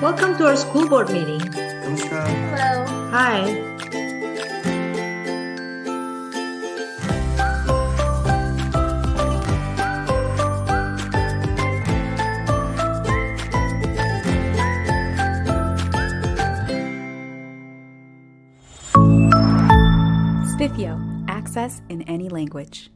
Welcome to our school board meeting. Namaskar. Hello. Hi. Spiffio, access in any language.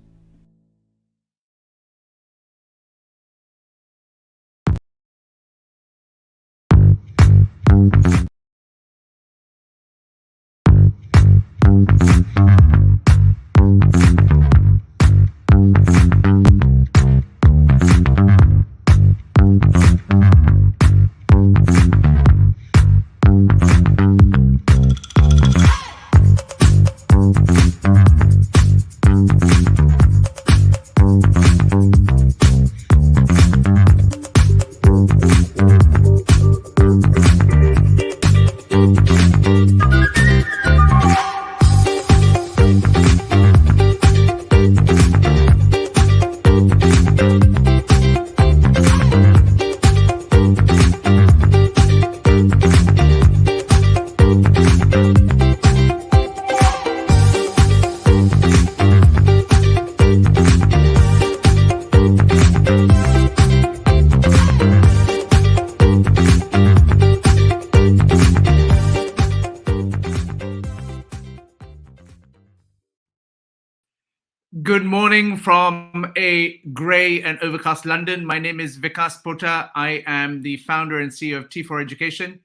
Good morning from a grey and overcast London. My name is Vikas Pota. I am the founder and CEO of T4 Education.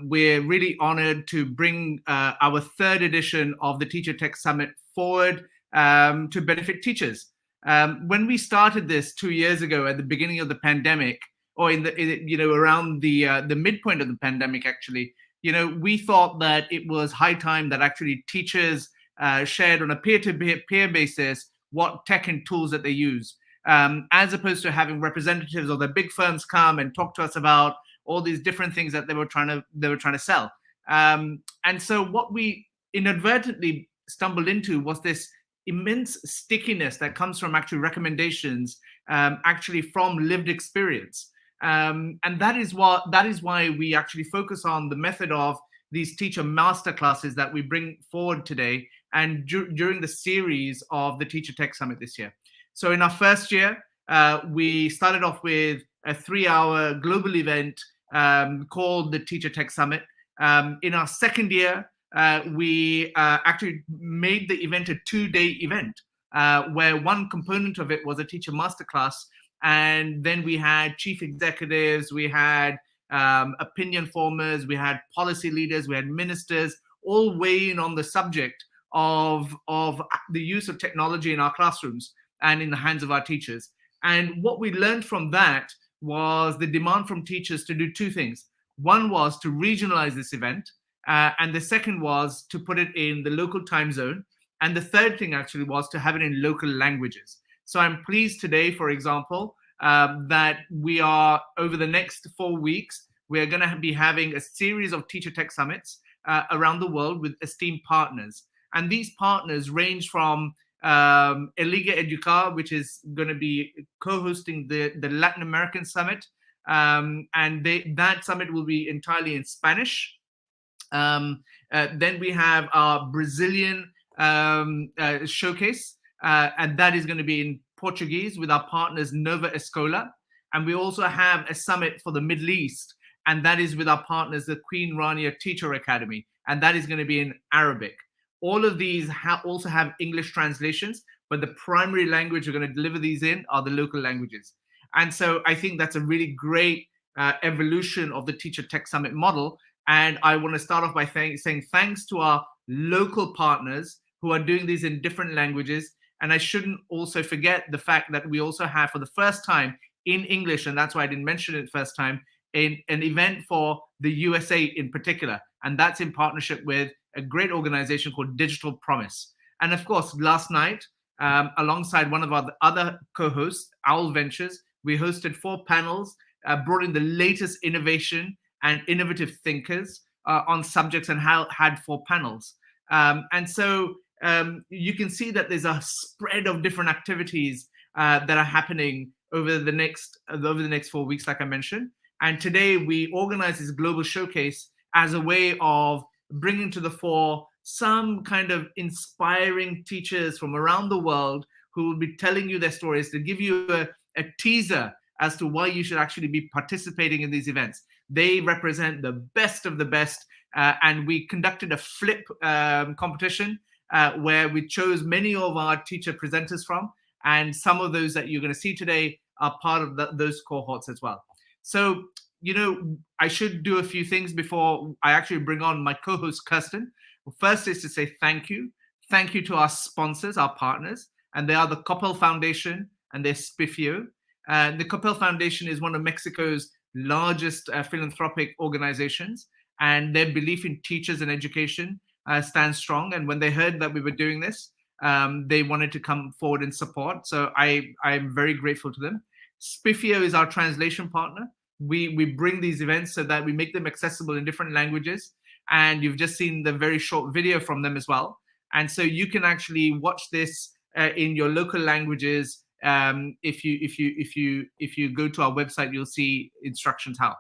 We're really honored to bring our third edition of the Teacher Tech Summit forward to benefit teachers. When we started this 2 years ago at the beginning of the pandemic, or around the midpoint of the pandemic, actually, we thought that it was high time that actually teachers shared on a peer-to-peer basis what tech and tools that they use, as opposed to having representatives of the big firms come and talk to us about all these different things that they were trying to sell. And so what we inadvertently stumbled into was this immense stickiness that comes from actually recommendations, actually from lived experience. And that is why we actually focus on the method of these teacher masterclasses that we bring forward today and during the series of the Teacher Tech Summit this year. So in our first year, we started off with a 3-hour global event called the Teacher Tech Summit. In our second year, we actually made the event a 2-day event, where one component of it was a teacher masterclass. And then we had chief executives, we had opinion formers, we had policy leaders, we had ministers, all weigh in on the subject of the use of technology in our classrooms and in the hands of our teachers. And what we learned from that was the demand from teachers to do two things. One was to regionalize this event, and the second was to put it in the local time zone. And the third thing actually was to have it in local languages. So I'm pleased today, for example, that we are, over the next 4 weeks, we're going to be having a series of teacher tech summits around the world with esteemed partners. And these partners range from Eliga Educar, which is going to be co-hosting the Latin American Summit. And that summit will be entirely in Spanish. Then we have our Brazilian showcase, and that is going to be in Portuguese with our partners Nova Escola. And we also have a summit for the Middle East, and that is with our partners, the Queen Rania Teacher Academy, and that is going to be in Arabic. All of these also have English translations, but the primary language we're going to deliver these in are the local languages. And so I think that's a really great evolution of the Teacher Tech Summit model. And I want to start off by saying thanks to our local partners who are doing these in different languages. And I shouldn't also forget the fact that we also have, for the first time in English, and that's why I didn't mention it first time, an event for the USA in particular. And that's in partnership with a great organization called Digital Promise. And of course, last night, alongside one of our other co-hosts, Owl Ventures, we hosted 4 panels, brought in the latest innovation and innovative thinkers on subjects, and had 4 panels. And so you can see that there's a spread of different activities that are happening over the next 4 weeks, like I mentioned. And today we organize this global showcase as a way of bringing to the fore some kind of inspiring teachers from around the world who will be telling you their stories to give you a teaser as to why you should actually be participating in these events. They represent the best of the best. And we conducted a flip competition where we chose many of our teacher presenters from. And some of those that you're going to see today are part of those cohorts as well. So, I should do a few things before I actually bring on my co-host, Kirsten. First is to say thank you. Thank you to our sponsors, our partners, and they are the Coppel Foundation and they're Spifio. The Coppel Foundation is one of Mexico's largest philanthropic organizations, and their belief in teachers and education stands strong. And when they heard that we were doing this, they wanted to come forward and support. So I'm very grateful to them. Spifio is our translation partner. We bring these events so that we make them accessible in different languages. And you've just seen the very short video from them as well. And so you can actually watch this in your local languages. If you go to our website, you'll see instructions how.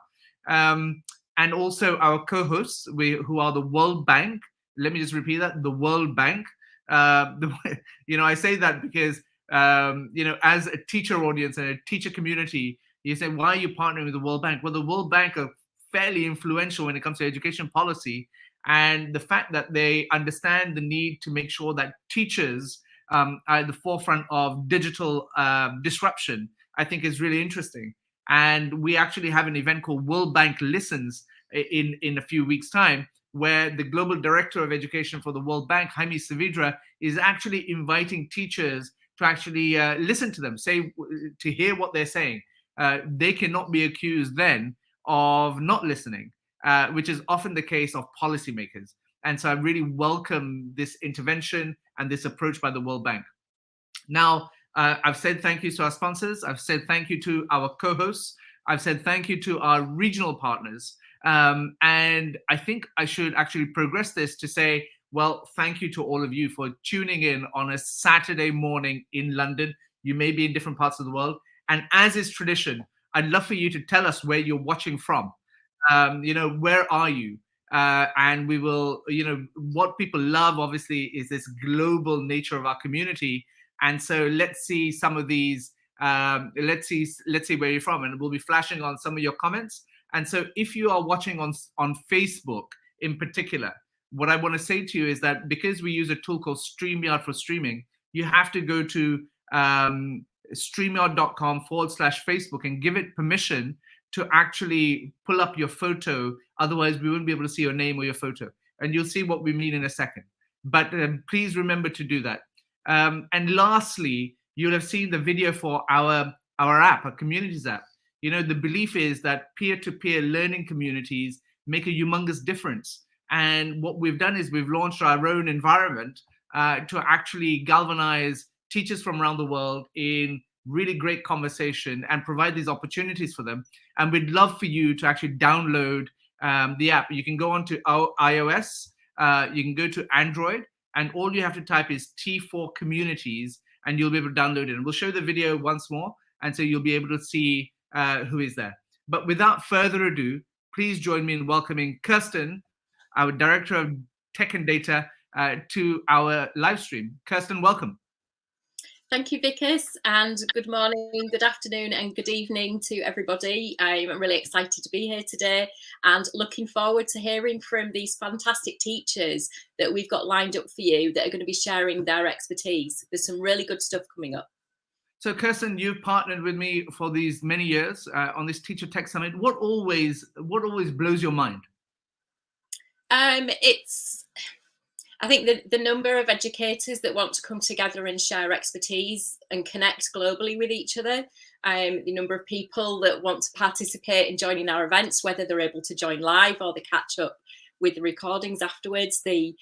And also our co-hosts, who are the World Bank. Let me just repeat that: the World Bank. I say that because as a teacher audience and a teacher community, you say, why are you partnering with the World Bank? Well, the World Bank are fairly influential when it comes to education policy, and the fact that they understand the need to make sure that teachers are at the forefront of digital disruption, I think is really interesting. And we actually have an event called World Bank Listens in a few weeks' time, where the global director of education for the World Bank, Jaime Saavedra, is actually inviting teachers to actually listen to them, to hear what they're saying. They cannot be accused then of not listening, which is often the case of policymakers. And so I really welcome this intervention and this approach by the World Bank. Now, I've said thank you to our sponsors. I've said thank you to our co-hosts. I've said thank you to our regional partners. And I think I should actually progress this to say, well, thank you to all of you for tuning in on a Saturday morning in London. You may be in different parts of the world. And as is tradition, I'd love for you to tell us where you're watching from. Where are you? And we will, what people love, obviously, is this global nature of our community. And so let's see some of these. Let's see where you're from, and we'll be flashing on some of your comments. And so if you are watching on Facebook in particular, what I want to say to you is that because we use a tool called StreamYard for streaming, you have to go to streamyard.com/Facebook and give it permission to actually pull up your photo. Otherwise, we won't be able to see your name or your photo. And you'll see what we mean in a second. But please remember to do that. And lastly, you'll have seen the video for our app, our communities app. The belief is that peer-to-peer learning communities make a humongous difference. And what we've done is we've launched our own environment to actually galvanize teachers from around the world in really great conversation and provide these opportunities for them. And we'd love for you to actually download the app. You can go onto iOS, you can go to Android, and all you have to type is T4 Communities, and you'll be able to download it. And we'll show the video once more, and so you'll be able to see who is there. But without further ado, please join me in welcoming Kirsten, our Director of Tech and Data, to our live stream. Kirsten, welcome. Thank you, Vikas, and good morning, good afternoon, and good evening to everybody. I'm really excited to be here today and looking forward to hearing from these fantastic teachers that we've got lined up for you that are going to be sharing their expertise. There's some really good stuff coming up. So, Kirsten, you've partnered with me for these many years on this Teacher Tech Summit. What always blows your mind? I think the number of educators that want to come together and share expertise and connect globally with each other, the number of people that want to participate in joining our events, whether they're able to join live or they catch up with the recordings afterwards, the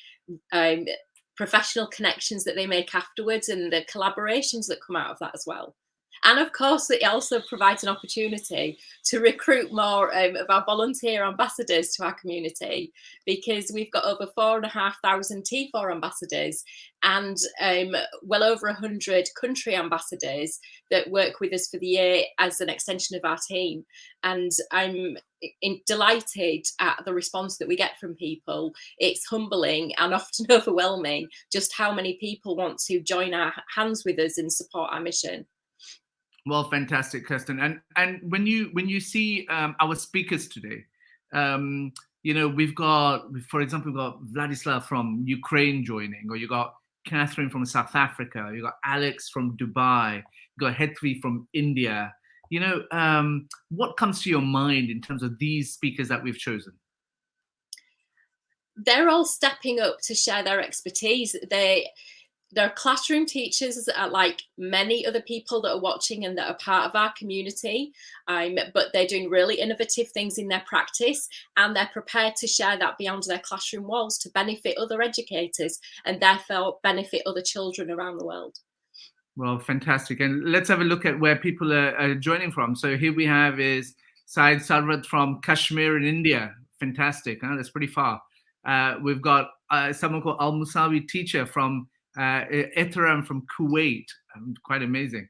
professional connections that they make afterwards and the collaborations that come out of that as well. And of course, it also provides an opportunity to recruit more of our volunteer ambassadors to our community, because we've got over 4,500 T4 ambassadors and well over 100 country ambassadors that work with us for the year as an extension of our team. And I'm delighted at the response that we get from people. It's humbling and often overwhelming just how many people want to join our hands with us and support our mission. Well, fantastic, Kirsten. And when you see our speakers today, we've got, for example, we've got Vladislav from Ukraine joining, or you got Catherine from South Africa, you got Alex from Dubai, you got Hetri from India. What comes to your mind in terms of these speakers that we've chosen? They're all stepping up to share their expertise. They're classroom teachers, like many other people that are watching and that are part of our community, but they're doing really innovative things in their practice, and they're prepared to share that beyond their classroom walls to benefit other educators and therefore benefit other children around the world. Well, fantastic. And let's have a look at where people are joining from. So here we have is Syed Sarwat from Kashmir in India. Fantastic. Huh? That's pretty far. We've got someone called Al Musawi teacher from Ethram from Kuwait, quite amazing.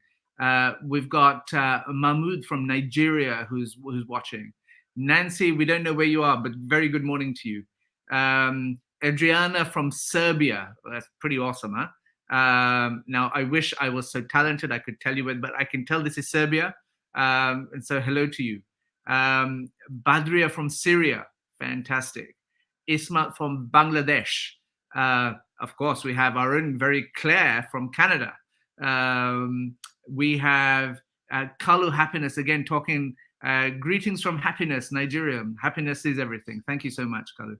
We've got Mahmoud from Nigeria who's watching. Nancy, we don't know where you are, but very good morning to you. Adriana from Serbia, well, that's pretty awesome, huh? Now I wish I was so talented I could tell you it, but I can tell this is Serbia, and so hello to you. Badria from Syria, fantastic. Ismat from Bangladesh. Of course, we have our own very Claire from Canada. We have Kalu Happiness again talking, greetings from Happiness, Nigeria. Happiness is everything. Thank you so much, Kalu.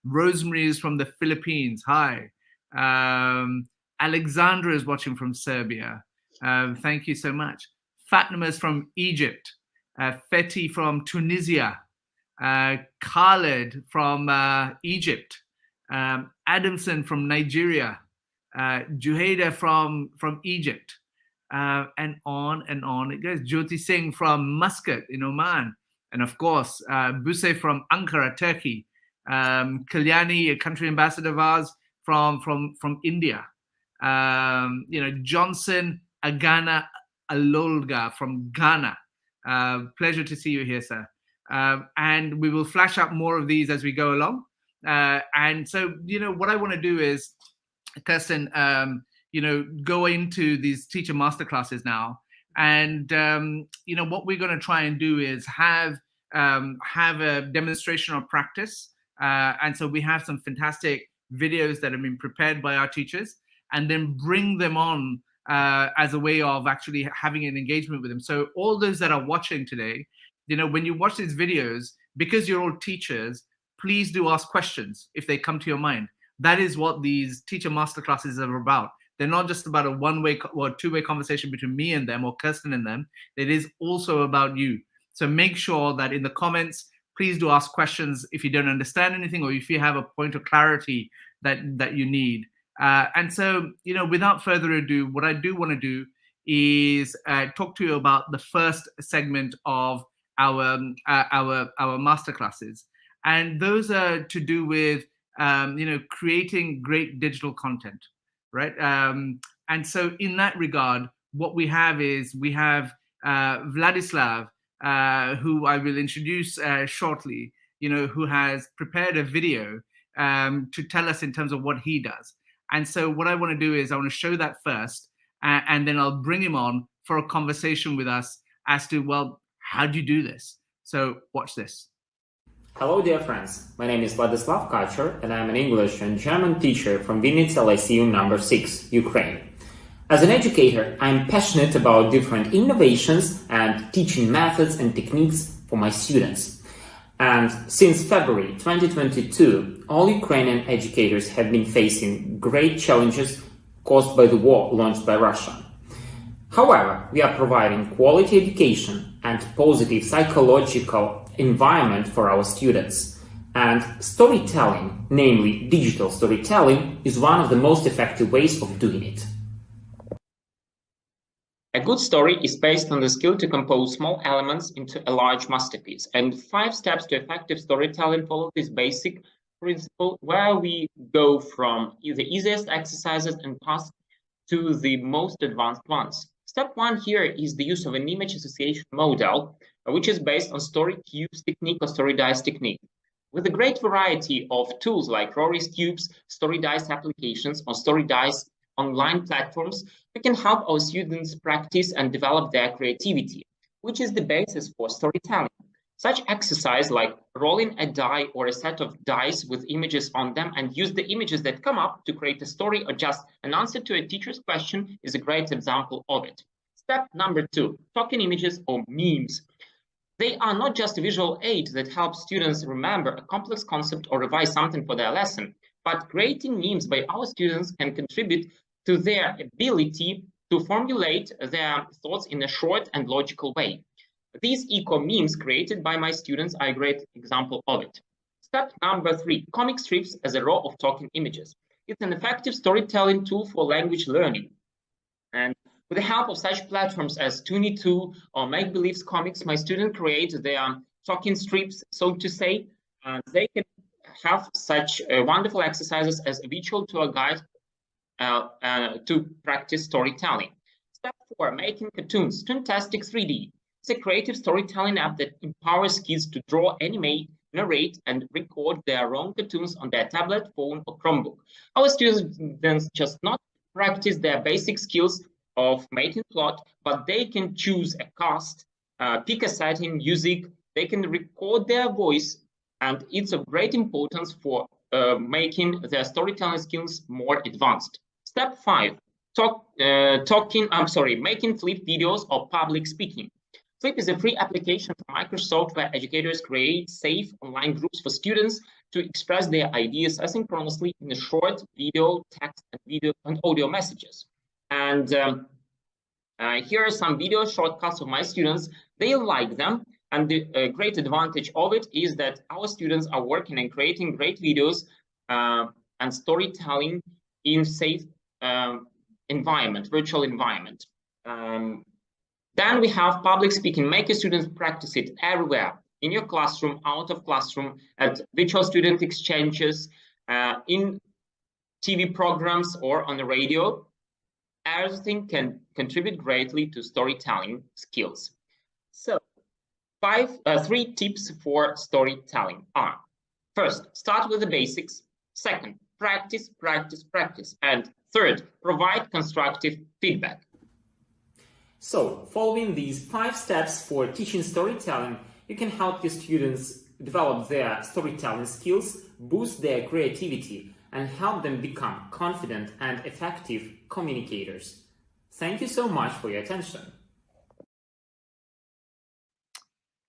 Rosemary is from the Philippines. Hi. Alexandra is watching from Serbia. Thank you so much. Fatima is from Egypt. Feti from Tunisia. Khaled from Egypt. Adamson from Nigeria, Juhaida from Egypt, and on it goes. Jyoti Singh from Muscat in Oman, and of course Buse from Ankara, Turkey. Kalyani, a country ambassador of ours from India. Johnson Agana Alolga from Ghana. Pleasure to see you here, sir. And we will flash up more of these as we go along. And so, what I want to do is, Kirsten, go into these teacher masterclasses now. And, what we're going to try and do is have a demonstration or practice. And so we have some fantastic videos that have been prepared by our teachers, and then bring them on as a way of actually having an engagement with them. So all those that are watching today, when you watch these videos, because you're all teachers, please do ask questions if they come to your mind. That is what these teacher masterclasses are about. They're not just about a one-way or two-way conversation between me and them or Kirsten and them. It is also about you. So make sure that in the comments, please do ask questions if you don't understand anything or if you have a point of clarity that you need. And so, without further ado, what I do want to do is talk to you about the first segment of our masterclasses. And those are to do with, creating great digital content, right? And so in that regard, what we have is Vladislav, who I will introduce shortly, who has prepared a video to tell us in terms of what he does. And so what I want to do is I want to show that first, and then I'll bring him on for a conversation with us as to, well, how do you do this? So watch this. Hello, dear friends. My name is Vladislav Kacher, and I'm an English and German teacher from Vinnytsia Lyceum number 6, Ukraine. As an educator, I'm passionate about different innovations and teaching methods and techniques for my students. And since February 2022, all Ukrainian educators have been facing great challenges caused by the war launched by Russia. However, we are providing quality education and positive psychological environment for our students. And storytelling, namely digital storytelling, is one of the most effective ways of doing it. A good story is based on the skill to compose small elements into a large masterpiece. And 5 steps to effective storytelling follow this basic principle, where we go from the easiest exercises and pass to the most advanced ones. Step 1 here is the use of an image association model, which is based on story cubes technique or story dice technique. With a great variety of tools like Rory's Cubes, story dice applications, or story dice online platforms, we can help our students practice and develop their creativity, which is the basis for storytelling. Such exercise like rolling a die or a set of dice with images on them and use the images that come up to create a story or just an answer to a teacher's question is a great example of it. Step number 2, talking images or memes. They are not just a visual aid that helps students remember a complex concept or revise something for their lesson, but creating memes by our students can contribute to their ability to formulate their thoughts in a short and logical way. These eco-memes created by my students are a great example of it. Step number 3, comic strips as a row of talking images. It's an effective storytelling tool for language learning. And with the help of such platforms as Toonie2 or Make Believe's Comics, my students create their talking strips, so to say, and they can have such wonderful exercises as a visual tour guide to practice storytelling. Step 4, making cartoons. Toontastic 3D. It's a creative storytelling app that empowers kids to draw, animate, narrate, and record their own cartoons on their tablet, phone, or Chromebook. Our students then just not practice their basic skills of making plot, but they can choose a cast, pick a setting, music, they can record their voice, and it's of great importance for making their storytelling skills more advanced. Step 5, making flip videos or public speaking. Flip is a free application from Microsoft where educators create safe online groups for students to express their ideas asynchronously in a short video, text, and audio messages. And here are some video shortcuts of my students. They like them, and the great advantage of it is that our students are working and creating great videos and storytelling in safe environment, virtual environment. Then we have public speaking. Make your students practice it everywhere, in your classroom, out of classroom, at virtual student exchanges, in TV programs, or on the radio. Everything can contribute greatly to storytelling skills. So 3 tips for storytelling are: first, start with the basics. Second, practice, practice, practice. And third, provide constructive feedback. So, following these 5 steps for teaching storytelling, you can help your students develop their storytelling skills, boost their creativity, and help them become confident and effective communicators. Thank you so much for your attention.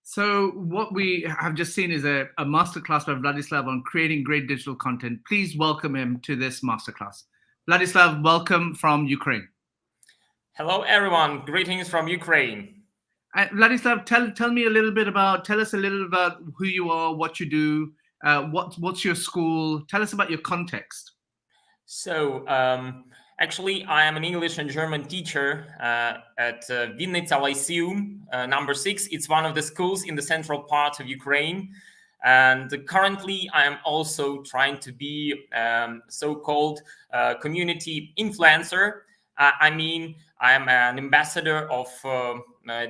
So what we have just seen is a masterclass by Vladislav on creating great digital content. Please welcome him to this masterclass. Vladislav, welcome from Ukraine. Hello, everyone. Greetings from Ukraine. Vladislav, tell us a little bit about who you are, what you do, what's your school. Tell us about your context. So, actually, I am an English and German teacher at Vinnytsia Lyceum, number 6. It's one of the schools in the central part of Ukraine. And currently, I am also trying to be so-called community influencer. I mean, I am an ambassador of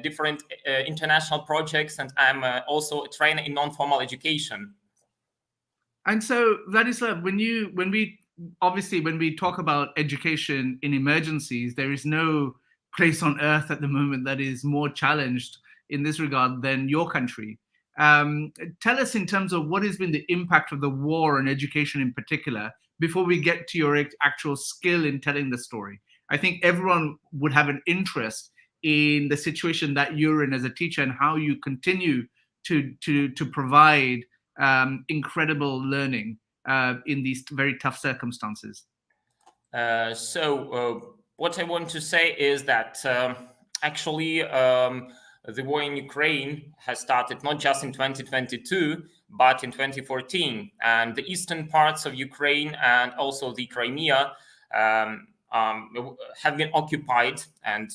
different international projects, and I'm also a trainer in non-formal education. And so, Vladislav, when we talk about education in emergencies, there is no place on earth at the moment that is more challenged in this regard than your country. Tell us in terms of what has been the impact of the war on education in particular, before we get to your actual skill in telling the story. I think everyone would have an interest in the situation that you're in as a teacher and how you continue to provide incredible learning in these very tough circumstances. So what I want to say is that actually the war in Ukraine has started not just in 2022, but in 2014. And the eastern parts of Ukraine and also the Crimea have been occupied, and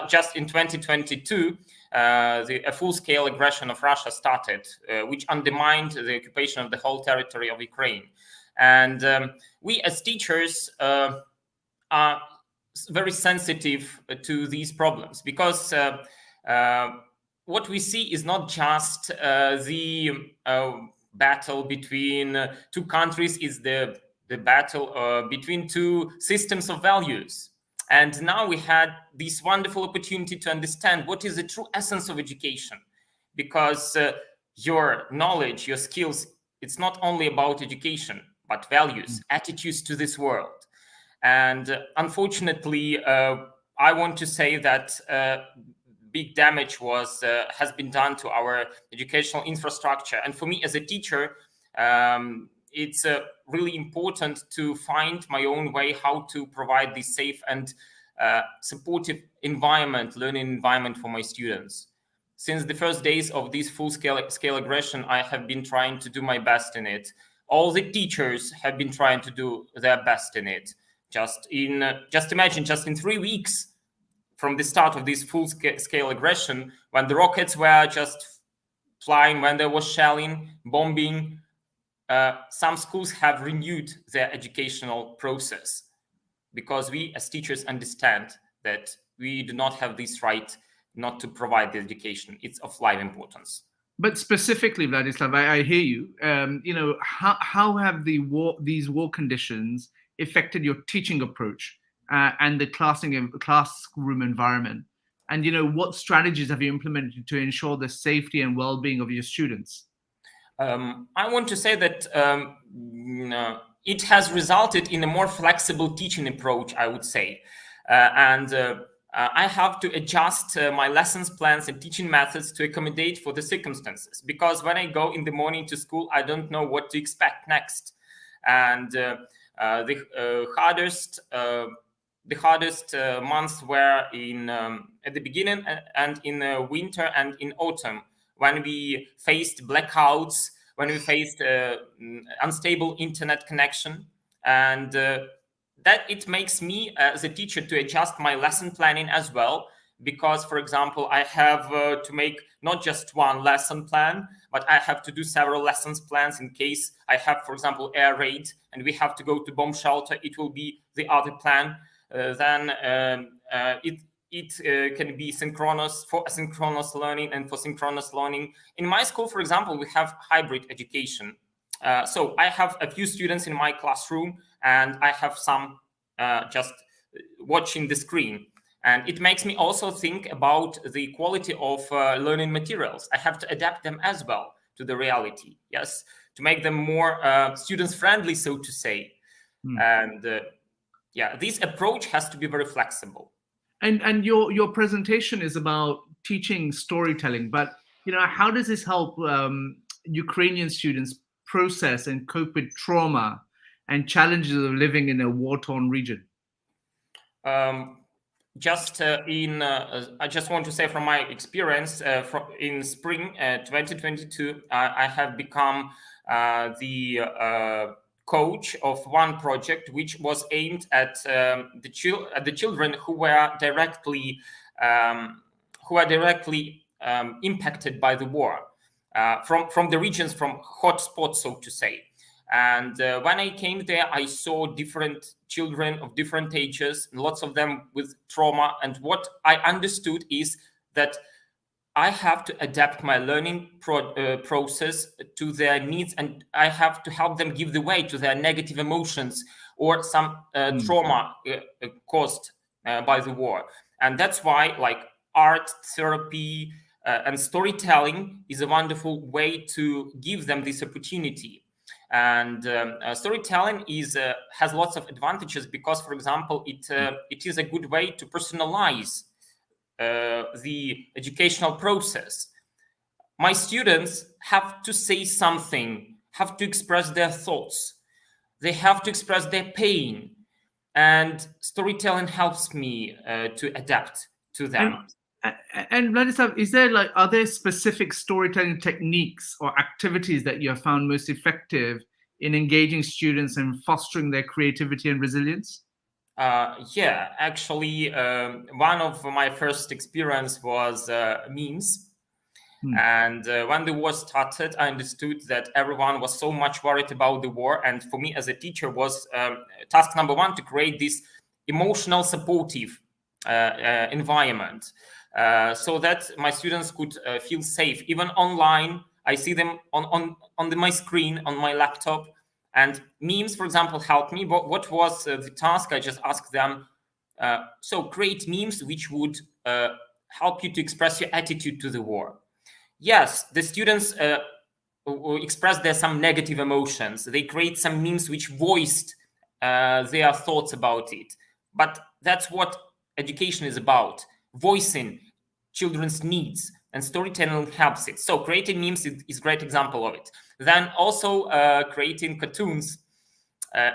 just in 2022, a full-scale aggression of Russia started, which undermined the occupation of the whole territory of Ukraine. And we as teachers are very sensitive to these problems, because what we see is not just the battle between two countries, is the battle between two systems of values. And now we had this wonderful opportunity to understand what is the true essence of education, because your knowledge, your skills, it's not only about education, but values, attitudes to this world. And unfortunately, I want to say that big damage has been done to our educational infrastructure. And for me as a teacher, it's really important to find my own way how to provide this safe and supportive learning environment for my students. Since the first days of this full-scale aggression, I have been trying to do my best in it. All the teachers have been trying to do their best in it. Just imagine, just in 3 weeks from the start of this full-scale aggression, when the rockets were just flying, when there was shelling, bombing, some schools have renewed their educational process, because we as teachers understand that we do not have this right not to provide the education. It's of life importance. But specifically, Vladislav, I hear you. How have these war conditions affected your teaching approach and the classroom environment? And what strategies have you implemented to ensure the safety and well-being of your students? I want to say that it has resulted in a more flexible teaching approach, I would say. I have to adjust my lessons plans and teaching methods to accommodate for the circumstances, because when I go in the morning to school, I don't know what to expect next. And the hardest months were at the beginning and in winter and in autumn, when we faced blackouts, when we faced unstable internet connection. And that it makes me as a teacher to adjust my lesson planning as well, because, for example, I have to make not just one lesson plan, but I have to do several lessons plans in case I have, for example, air raid and we have to go to bomb shelter. It will be the other plan. Then it can be synchronous for asynchronous learning and for synchronous learning. In my school, for example, we have hybrid education. So I have a few students in my classroom and I have some just watching the screen. And it makes me also think about the quality of learning materials. I have to adapt them as well to the reality, yes, to make them more students friendly, so to say. And this approach has to be very flexible. And your presentation is about teaching storytelling, but how does this help Ukrainian students process and cope with trauma and challenges of living in a war-torn region? I just want to say from my experience, in spring 2022, I have become the coach of one project which was aimed at the children who were directly impacted by the war, from the regions, from hotspots, so to say. And when I came there, I saw different children of different ages, and lots of them with trauma. And what I understood is that I have to adapt my learning process to their needs, and I have to help them give the way to their negative emotions or some trauma caused by the war. And that's why, like, art therapy and storytelling is a wonderful way to give them this opportunity. And storytelling has lots of advantages because, for example, it is a good way to personalize the educational process. My students have to say something, have to express their thoughts. They have to express their pain. And storytelling helps me to adapt to them. And Vladislav, are there specific storytelling techniques or activities that you have found most effective in engaging students and fostering their creativity and resilience? Yeah, actually, one of my first experience was memes. And when the war started, I understood that everyone was so much worried about the war. And for me as a teacher was task number one to create this emotional supportive environment so that my students could feel safe. Even online, I see them on my screen, on my laptop. And memes, for example, helped me. But what was the task? I just asked them, so create memes which would help you to express your attitude to the war. Yes, the students express their some negative emotions. They create some memes which voiced their thoughts about it. But that's what education is about, voicing children's needs, and storytelling helps it. So creating memes is a great example of it. Then also creating cartoons.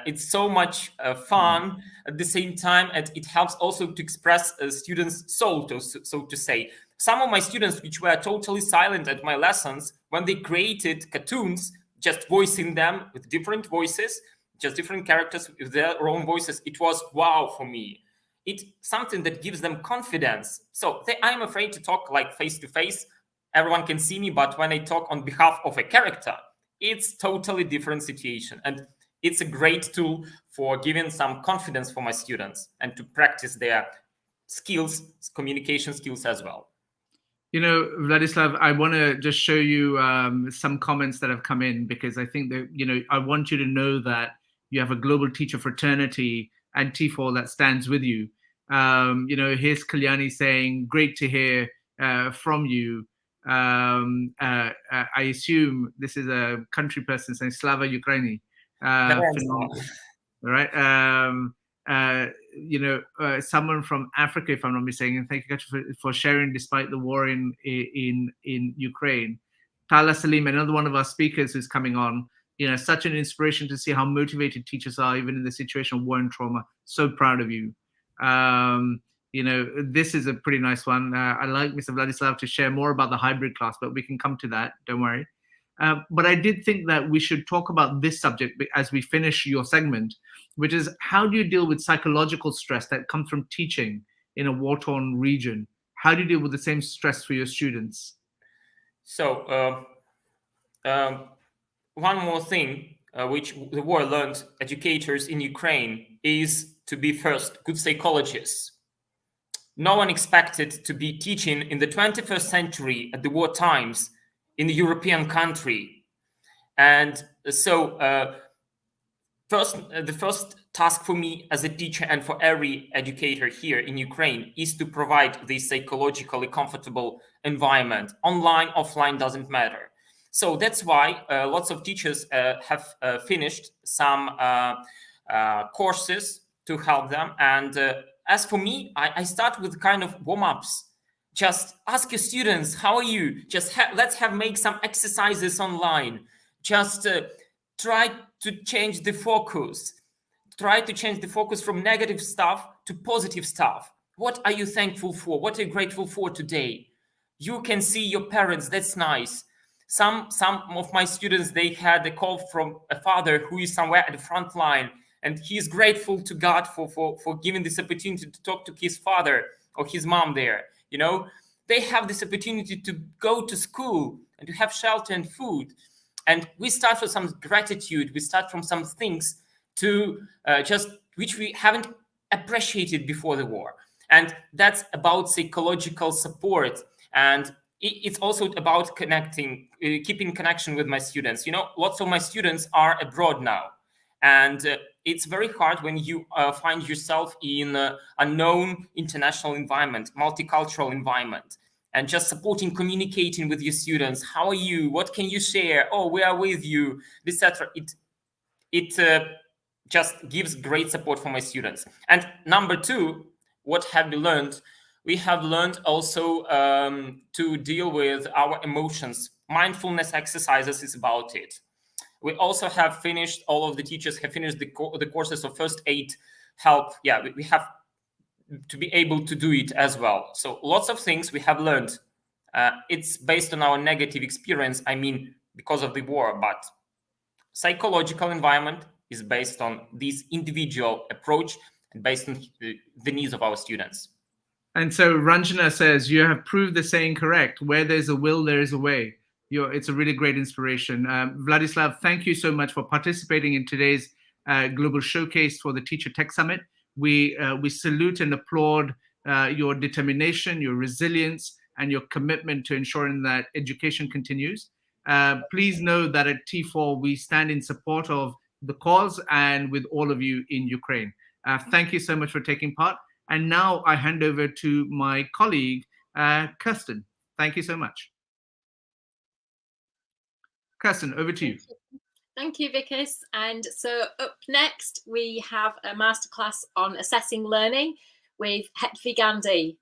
It's so much fun at the same time, and it helps also to express a student's soul, so to say. Some of my students, which were totally silent at my lessons, when they created cartoons, just voicing them with different voices, just different characters with their own voices, it was wow for me. It's something that gives them confidence. So I'm afraid to talk like face to face. Everyone can see me, but when I talk on behalf of a character, it's totally different situation. And it's a great tool for giving some confidence for my students and to practice their skills, communication skills as well. You know, Vladislav, I want to just show you some comments that have come in, because I think that, you know, I want you to know that you have a global teacher fraternity and T4 that stands with you. You know, here's Kalyani saying, great to hear from you. I assume this is a country person saying Slava Ukraini. Right? You know, someone from Africa, if I'm not mistaken, and thank you for sharing despite the war in Ukraine. Tala Salim, another one of our speakers who's coming on, you know, such an inspiration to see how motivated teachers are, even in the situation of war and trauma. So proud of you. You know, this is a pretty nice one. I'd like Mr. Vladislav to share more about the hybrid class, but we can come to that. Don't worry. But I did think that we should talk about this subject as we finish your segment, which is how do you deal with psychological stress that comes from teaching in a war-torn region? How do you deal with the same stress for your students? So one more thing which the war learned educators in Ukraine is to be first good psychologists. No one expected to be teaching in the 21st century at the war times in the European country. And so the first task for me as a teacher and for every educator here in Ukraine is to provide this psychologically comfortable environment. Online, offline, doesn't matter. So that's why lots of teachers have finished some courses to help them. And as for me, I start with kind of warm-ups. Just ask your students, how are you? Just let's make some exercises online. Just try to change the focus. Try to change the focus from negative stuff to positive stuff. What are you thankful for? What are you grateful for today? You can see your parents. That's nice. Some of my students, they had a call from a father who is somewhere at the front line, and he is grateful to God for giving this opportunity to talk to his father or his mom there. You know, they have this opportunity to go to school and to have shelter and food. And we start from some gratitude. We start from some things to which we haven't appreciated before the war. And that's about psychological support. And it's also about connecting, keeping connection with my students. You know, lots of my students are abroad now. And it's very hard when you find yourself in an unknown international environment, multicultural environment, and just supporting, communicating with your students. How are you? What can you share? Oh, we are with you, etc. It just gives great support for my students. And number two, what have we learned? We have learned also to deal with our emotions. Mindfulness exercises is about it. We also have finished, all of the teachers have finished the courses of first aid help. Yeah, we have to be able to do it as well. So lots of things we have learned. It's based on our negative experience, I mean, because of the war, but psychological environment is based on this individual approach based on the needs of our students. And so Ranjana says, you have proved the saying correct. Where there's a will, there is a way. It's a really great inspiration. Vladislav, thank you so much for participating in today's Global Showcase for the Teacher Tech Summit. We salute and applaud your determination, your resilience, and your commitment to ensuring that education continues. Please know that at T4, we stand in support of the cause and with all of you in Ukraine. Thank you so much for taking part. And now I hand over to my colleague, Kirsten. Thank you so much. Kirsten, over to you. Thank you, Vikas. And so up next, we have a masterclass on assessing learning with Hetvi Gandhi.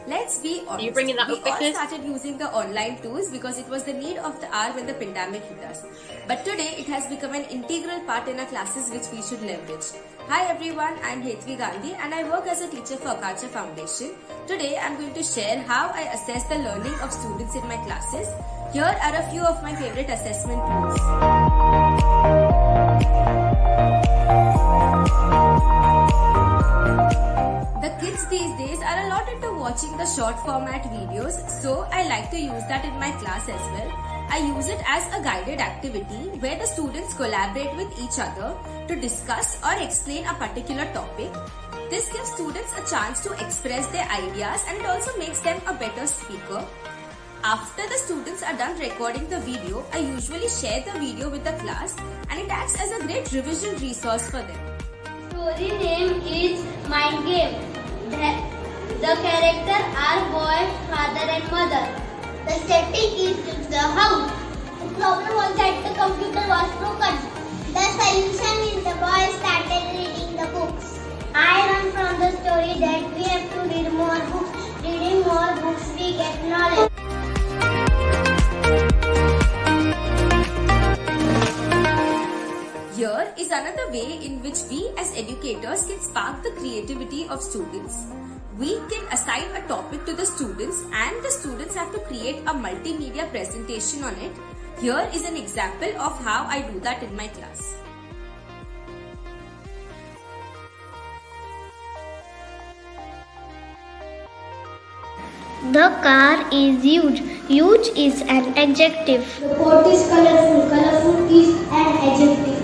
Let's be honest, Are you bringing that we up, all Vikas? started using the online tools because it was the need of the hour when the pandemic hit us. But today, it has become an integral part in our classes which we should leverage. Hi everyone, I'm Hetvi Gandhi and I work as a teacher for Akacha Foundation. Today, I'm going to share how I assess the learning of students in my classes. Here are a few of my favorite assessment tools. The kids these days are a lot into watching the short format videos, so I like to use that in my class as well. I use it as a guided activity where the students collaborate with each other to discuss or explain a particular topic. This gives students a chance to express their ideas and it also makes them a better speaker. After the students are done recording the video, I usually share the video with the class and it acts as a great revision resource for them. Story name is Mind Game. The character are boy, father and mother. The setting is the house. The problem was that the computer was broken. The solution is the boy started reading the books. I learned from the story that we have to read more books. Reading more books we get knowledge. Here is another way in which we as educators can spark the creativity of students. We can assign a topic to the students and the students have to create a multimedia presentation on it. Here is an example of how I do that in my class. The car is huge. Huge is an adjective. The pot is colorful. Colorful is an adjective.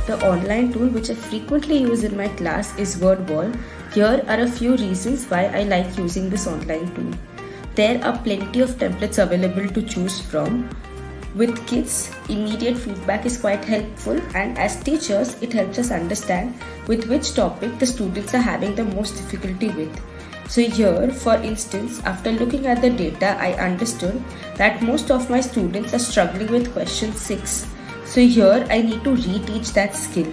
The online tool which I frequently use in my class is WordWall. Here are a few reasons why I like using this online tool. There are plenty of templates available to choose from. With kids, immediate feedback is quite helpful and as teachers, it helps us understand with which topic the students are having the most difficulty with. So here, for instance, after looking at the data, I understood that most of my students are struggling with question 6. So here, I need to reteach that skill.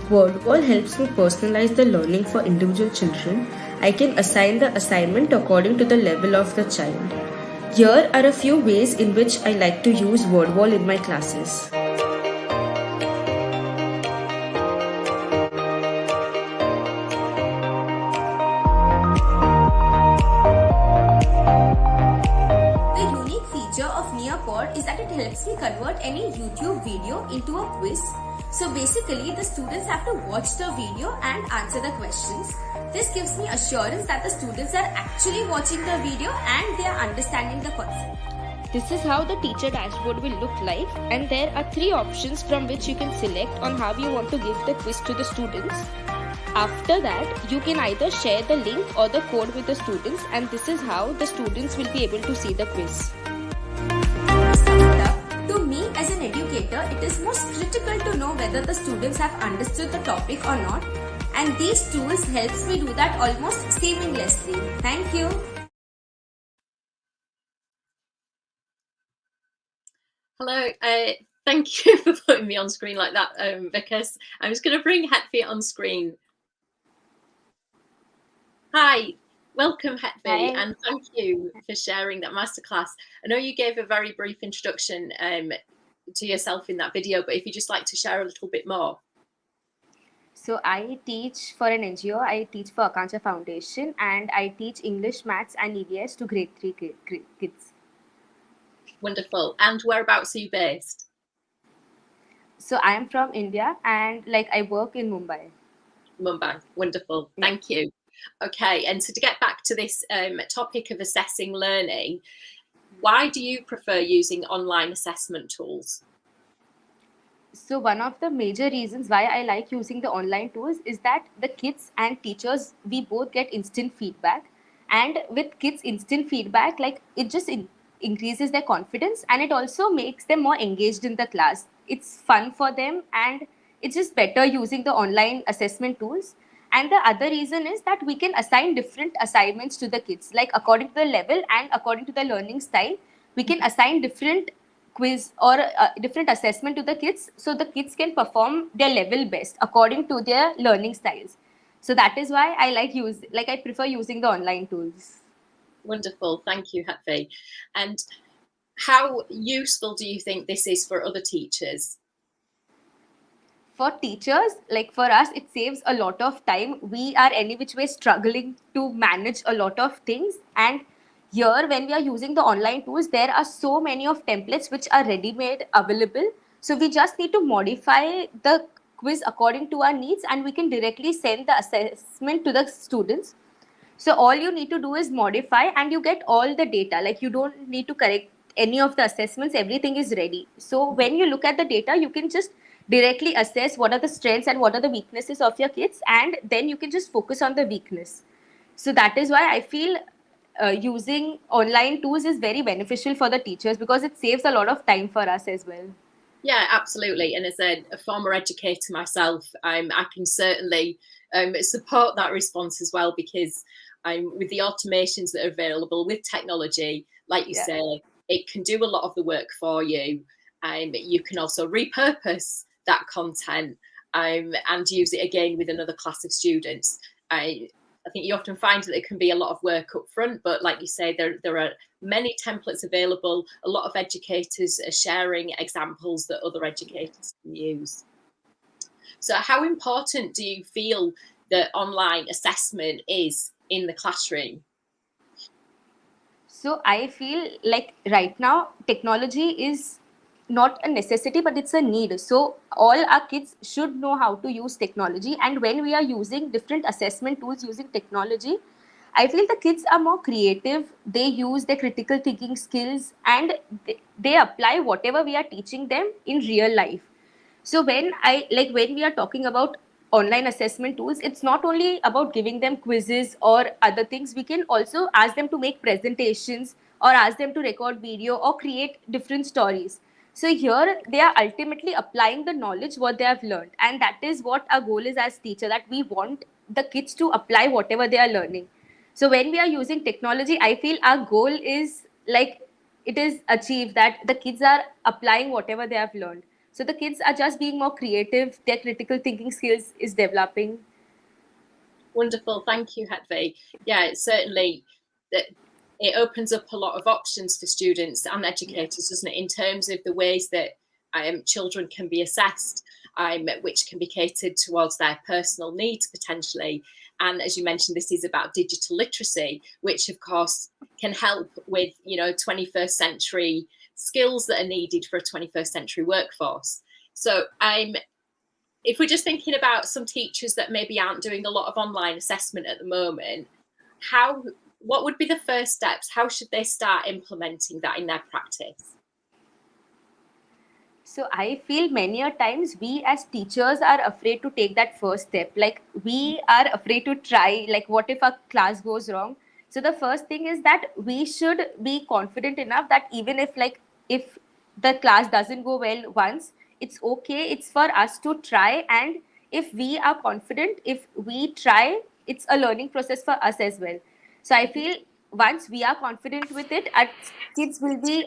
WordWall helps me personalize the learning for individual children. I can assign the assignment according to the level of the child. Here are a few ways in which I like to use WordWall in my classes. The unique feature of Nearpod is that it helps me convert any YouTube video into a quiz. So basically, the students have to watch the video and answer the questions. This gives me assurance that the students are actually watching the video and they are understanding the concept. This is how the teacher dashboard will look like, and there are 3 options from which you can select on how you want to give the quiz to the students. After that, you can either share the link or the code with the students, and this is how the students will be able to see the quiz. To me as an educator, it is most critical to know whether the students have understood the topic or not, and these tools helps me do that almost seamlessly. Thank you. Hello, thank you for putting me on screen like that, Vikas. I'm just going to bring Hetvi on screen. Hi, welcome Hetvi, and thank you for sharing that masterclass. I know you gave a very brief introduction to yourself in that video, but if you'd just like to share a little bit more. So I teach for an NGO, I teach for Akacha Foundation, and I teach English, Maths and EVS to grade 3 kids. Wonderful. And whereabouts are you based? So I am from India and like I work in Mumbai. Mumbai. Wonderful. Yeah. Thank you. Okay. And so to get back to this topic of assessing learning, why do you prefer using online assessment tools? So one of the major reasons why I like using the online tools is that the kids and teachers, we both get instant feedback. And with kids instant feedback, like it just increases their confidence and it also makes them more engaged in the class. It's fun for them and it's just better using the online assessment tools. And the other reason is that we can assign different assignments to the kids, like according to the level and according to the learning style, we can assign different quiz or different assessment to the kids so the kids can perform their level best according to their learning styles. So that is why I prefer using the online tools. Wonderful. Thank you, Hatvi. And how useful do you think this is for other teachers? For teachers, like for us, it saves a lot of time. We are any which way struggling to manage a lot of things. And here, when we are using the online tools, there are so many of templates which are ready-made available. So we just need to modify the quiz according to our needs and we can directly send the assessment to the students. So all you need to do is modify and you get all the data. Like you don't need to correct any of the assessments. Everything is ready. So when you look at the data, you can just directly assess what are the strengths and what are the weaknesses of your kids. And then you can just focus on the weakness. So that is why I feel using online tools is very beneficial for the teachers because it saves a lot of time for us as well. Yeah, absolutely. And as a former educator myself, I can certainly support that response as well because with the automations that are available with technology, like you say, it can do a lot of the work for you. You can also repurpose that content and use it again with another class of students. I think you often find that there can be a lot of work up front, but like you say, there are many templates available. A lot of educators are sharing examples that other educators can use. So how important do you feel that online assessment is in the classroom? So I feel like right now technology is not a necessity, but it's a need. So all our kids should know how to use technology. And when we are using different assessment tools using technology, I feel the kids are more creative. They use their critical thinking skills and they apply whatever we are teaching them in real life. So when we are talking about online assessment tools, it's not only about giving them quizzes or other things. We can also ask them to make presentations or ask them to record video or create different stories. So here they are ultimately applying the knowledge what they have learned, and that is what our goal is as teacher, that we want the kids to apply whatever they are learning. So when we are using technology, I feel our goal is like it is achieved, that the kids are applying whatever they have learned. So the kids are just being more creative, their critical thinking skills is developing. Wonderful. Thank you, Hetvi. Yeah, it certainly it opens up a lot of options for students and educators, doesn't it, in terms of the ways that children can be assessed, which can be catered towards their personal needs potentially. And as you mentioned, this is about digital literacy, which of course can help with 21st century skills that are needed for a 21st century workforce. So if we're just thinking about some teachers that maybe aren't doing a lot of online assessment at the moment, what would be the first steps? How should they start implementing that in their practice? So I feel many a times we as teachers are afraid to take that first step. Like we are afraid to try, like what if our class goes wrong? So the first thing is that we should be confident enough that even if the class doesn't go well once, it's okay. It's for us to try. And if we are confident, if we try, it's a learning process for us as well. So I feel once we are confident with it, our kids will be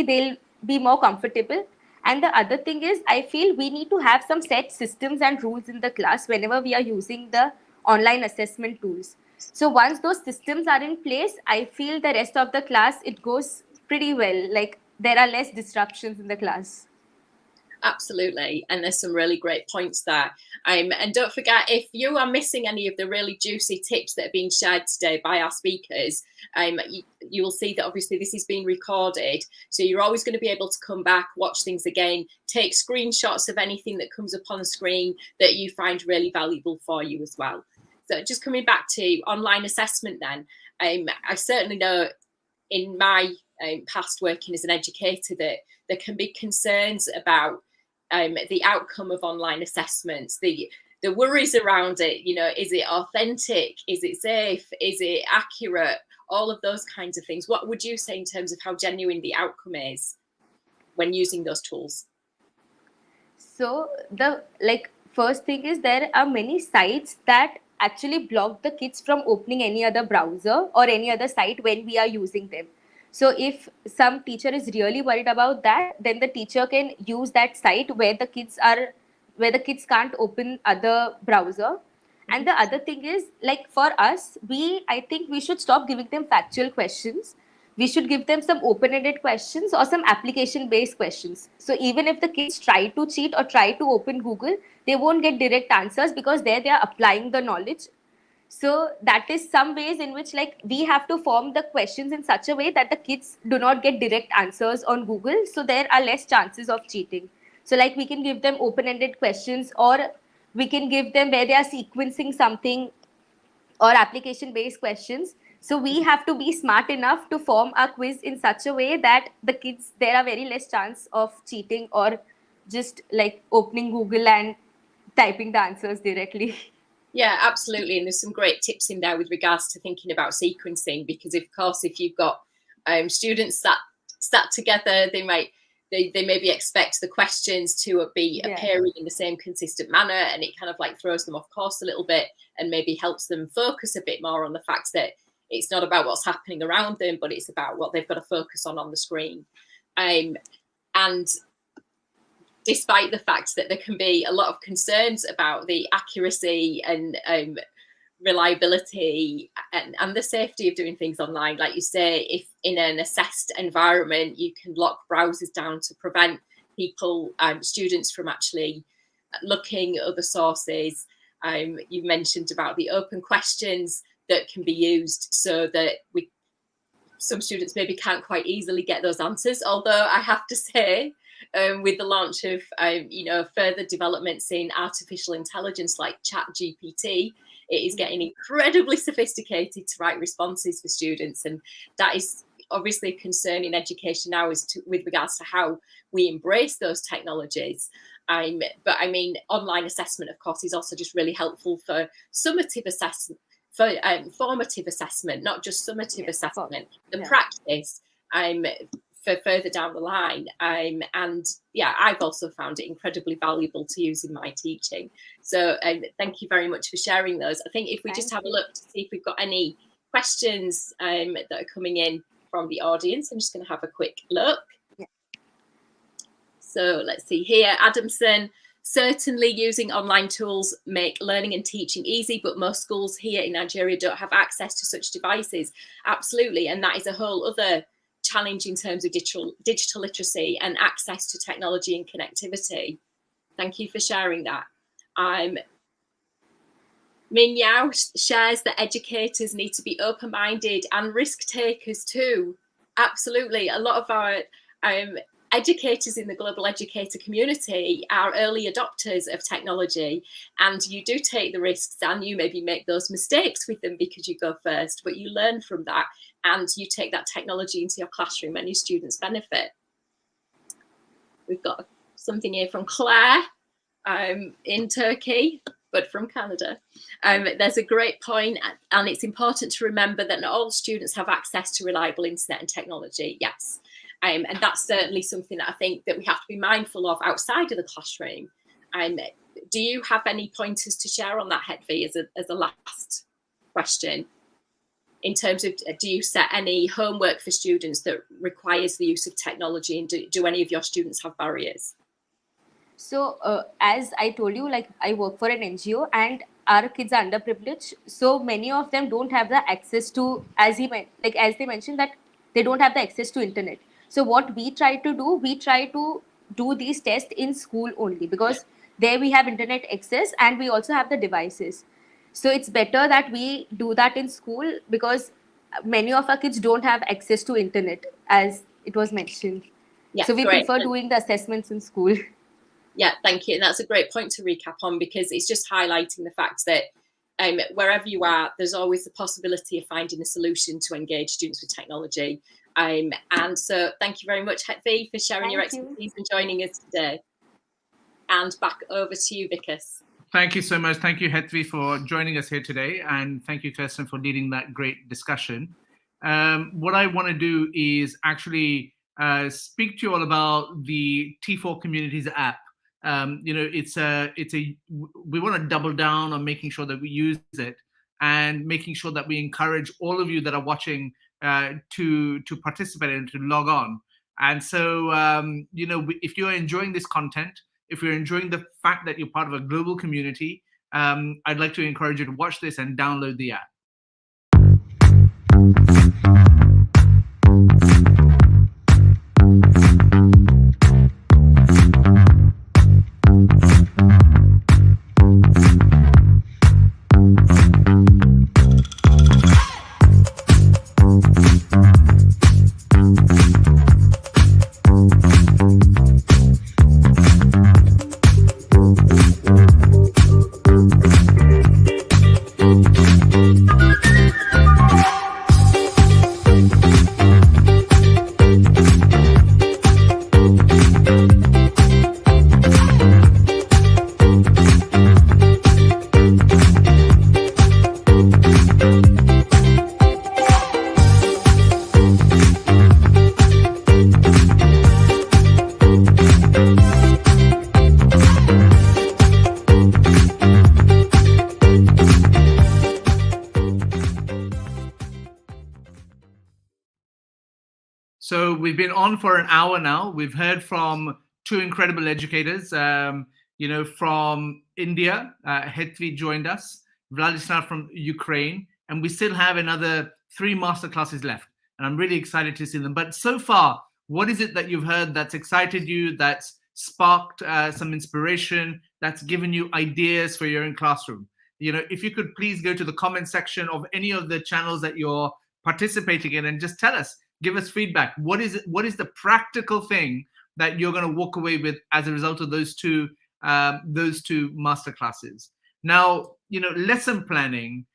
they'll be more comfortable. And the other thing is, I feel we need to have some set systems and rules in the class whenever we are using the online assessment tools. So once those systems are in place, I feel the rest of the class, it goes pretty well. Like there are less disruptions in the class. Absolutely. And there's some really great points there. And don't forget, if you are missing any of the really juicy tips that are being shared today by our speakers, you will see that obviously this is being recorded. So you're always going to be able to come back, watch things again, take screenshots of anything that comes up on the screen that you find really valuable for you as well. So just coming back to online assessment then, I certainly know in my past working as an educator that there can be concerns about the outcome of online assessments, the worries around it. You know, is it authentic? Is it safe? Is it accurate? All of those kinds of things. What would you say in terms of how genuine the outcome is when using those tools? So the first thing is there are many sites that actually block the kids from opening any other browser or any other site when we are using them. So if some teacher is really worried about that, then the teacher can use that site where the kids can't open other browser. And the other thing is, like for us, I think we should stop giving them factual questions. We should give them some open-ended questions or some application-based questions. So even if the kids try to cheat or try to open Google, they won't get direct answers because they are applying the knowledge. So that is some ways in which we have to form the questions in such a way that the kids do not get direct answers on Google. So there are less chances of cheating. So we can give them open-ended questions, or we can give them where they are sequencing something, or application-based questions. So we have to be smart enough to form our quiz in such a way that there are very less chance of cheating or just opening Google and typing the answers directly. Yeah, absolutely. And there's some great tips in there with regards to thinking about sequencing, because of course, if you've got students sat together, they maybe expect the questions to be appearing in the same consistent manner, and it kind of throws them off course a little bit and maybe helps them focus a bit more on the fact that it's not about what's happening around them, but it's about what they've got to focus on the screen. And despite the fact that there can be a lot of concerns about the accuracy and reliability and the safety of doing things online, like you say, if in an assessed environment, you can lock browsers down to prevent students from actually looking at other sources. You mentioned about the open questions that can be used so that some students maybe can't quite easily get those answers. Although I have to say, with the launch of further developments in artificial intelligence like ChatGPT, it is getting incredibly sophisticated to write responses for students, and that is obviously a concern in education now with regards to how we embrace those technologies. But I mean, online assessment, of course, is also just really helpful for summative assessment, for formative assessment, not just summative assessment, the practice for further down the line. And yeah, I've also found it incredibly valuable to use in my teaching. So thank you very much for sharing those. I think if we just have a look to see if we've got any questions that are coming in from the audience, I'm just going to have a quick look. Yeah. So let's see here. Adamson, certainly using online tools make learning and teaching easy, but most schools here in Nigeria don't have access to such devices. Absolutely. And that is a whole other challenge in terms of digital literacy and access to technology and connectivity. Thank you for sharing that. Min Yao shares that educators need to be open-minded and risk takers too. Absolutely. A lot of our educators in the global educator community are early adopters of technology, and you do take the risks and you maybe make those mistakes with them because you go first, but you learn from that and you take that technology into your classroom and your students benefit. We've got something here from Claire in Turkey, but from Canada. There's a great point, and it's important to remember that not all students have access to reliable internet and technology. Yes. And that's certainly something that I think that we have to be mindful of outside of the classroom. Do you have any pointers to share on that, Hedvi, as a last question? In terms of, do you set any homework for students that requires the use of technology, and do any of your students have barriers? So as I told you, I work for an NGO and our kids are underprivileged. So many of them don't have the access to, as they mentioned, that they don't have the access to internet. So what we try to do, we try to do these tests in school only, because there we have internet access and we also have the devices. So it's better that we do that in school, because many of our kids don't have access to internet, as it was mentioned. Yeah, So we great. prefer doing the assessments in school. Yeah, thank you. And that's a great point to recap on, because it's just highlighting the fact that wherever you are, there's always the possibility of finding a solution to engage students with technology. And so thank you very much, Hetvi, for sharing your expertise and joining us today. And back over to you, Vikas. Thank you so much. Thank you, Hetvi, for joining us here today. And thank you, Kirsten, for leading that great discussion. What I want to do is actually speak to you all about the T4 Communities app. We want to double down on making sure that we use it and making sure that we encourage all of you that are watching to participate and to log on. And so, if you're enjoying this content, if you're enjoying the fact that you're part of a global community, I'd like to encourage you to watch this and download the app. So we've been on for an hour now. We've heard from two incredible educators, from India. Hetvi joined us, Vladislav from Ukraine, and we still have another 3 masterclasses left. And I'm really excited to see them. But so far, what is it that you've heard that's excited you, that's sparked some inspiration, that's given you ideas for your own classroom? If you could please go to the comment section of any of the channels that you're participating in and just tell us, give us feedback. What is the practical thing that you're going to walk away with as a result of those two masterclasses? Now, lesson planning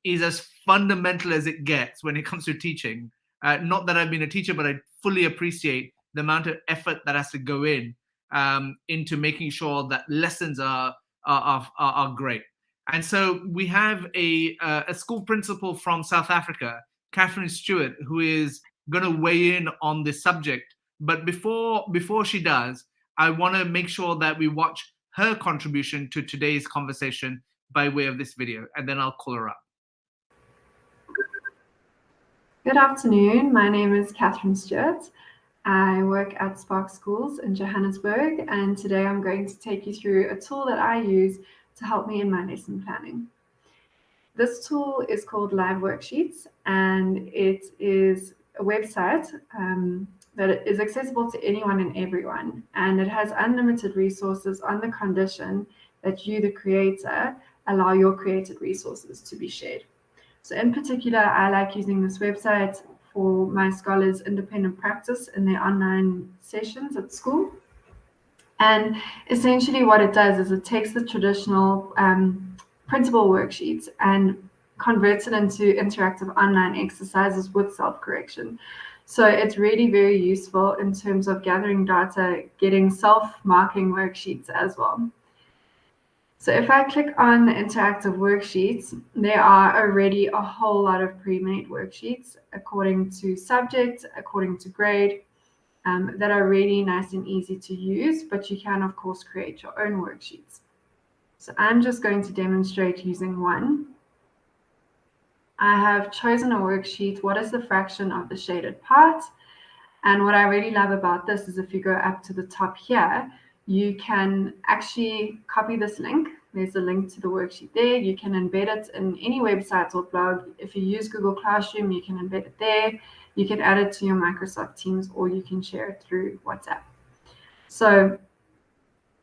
is as fundamental as it gets when it comes to teaching. Not that I've been a teacher, but I fully appreciate the amount of effort that has to go into making sure that lessons are great. And so we have a school principal from South Africa, Catherine Stewart, who is going to weigh in on this subject. But before she does, I want to make sure that we watch her contribution to today's conversation by way of this video, and then I'll call her up. Good afternoon. My name is Catherine Stewart. I work at Spark Schools in Johannesburg, and today I'm going to take you through a tool that I use to help me in my lesson planning. This tool is called Live Worksheets, and it is a website that is accessible to anyone and everyone, and it has unlimited resources on the condition that you, the creator, allow your created resources to be shared. So in particular, I like using this website for my scholars' independent practice in their online sessions at school. And essentially what it does is it takes the traditional printable worksheets and converts it into interactive online exercises with self-correction. So it's really very useful in terms of gathering data, getting self-marking worksheets as well. So if I click on the interactive worksheets, there are already a whole lot of pre-made worksheets according to subject, according to grade, that are really nice and easy to use, but you can of course create your own worksheets. So I'm just going to demonstrate using one. I have chosen a worksheet, what is the fraction of the shaded part? And what I really love about this is if you go up to the top here, you can actually copy this link. There's a link to the worksheet there. You can embed it in any website or blog. If you use Google Classroom, you can embed it there. You can add it to your Microsoft Teams, or you can share it through WhatsApp. So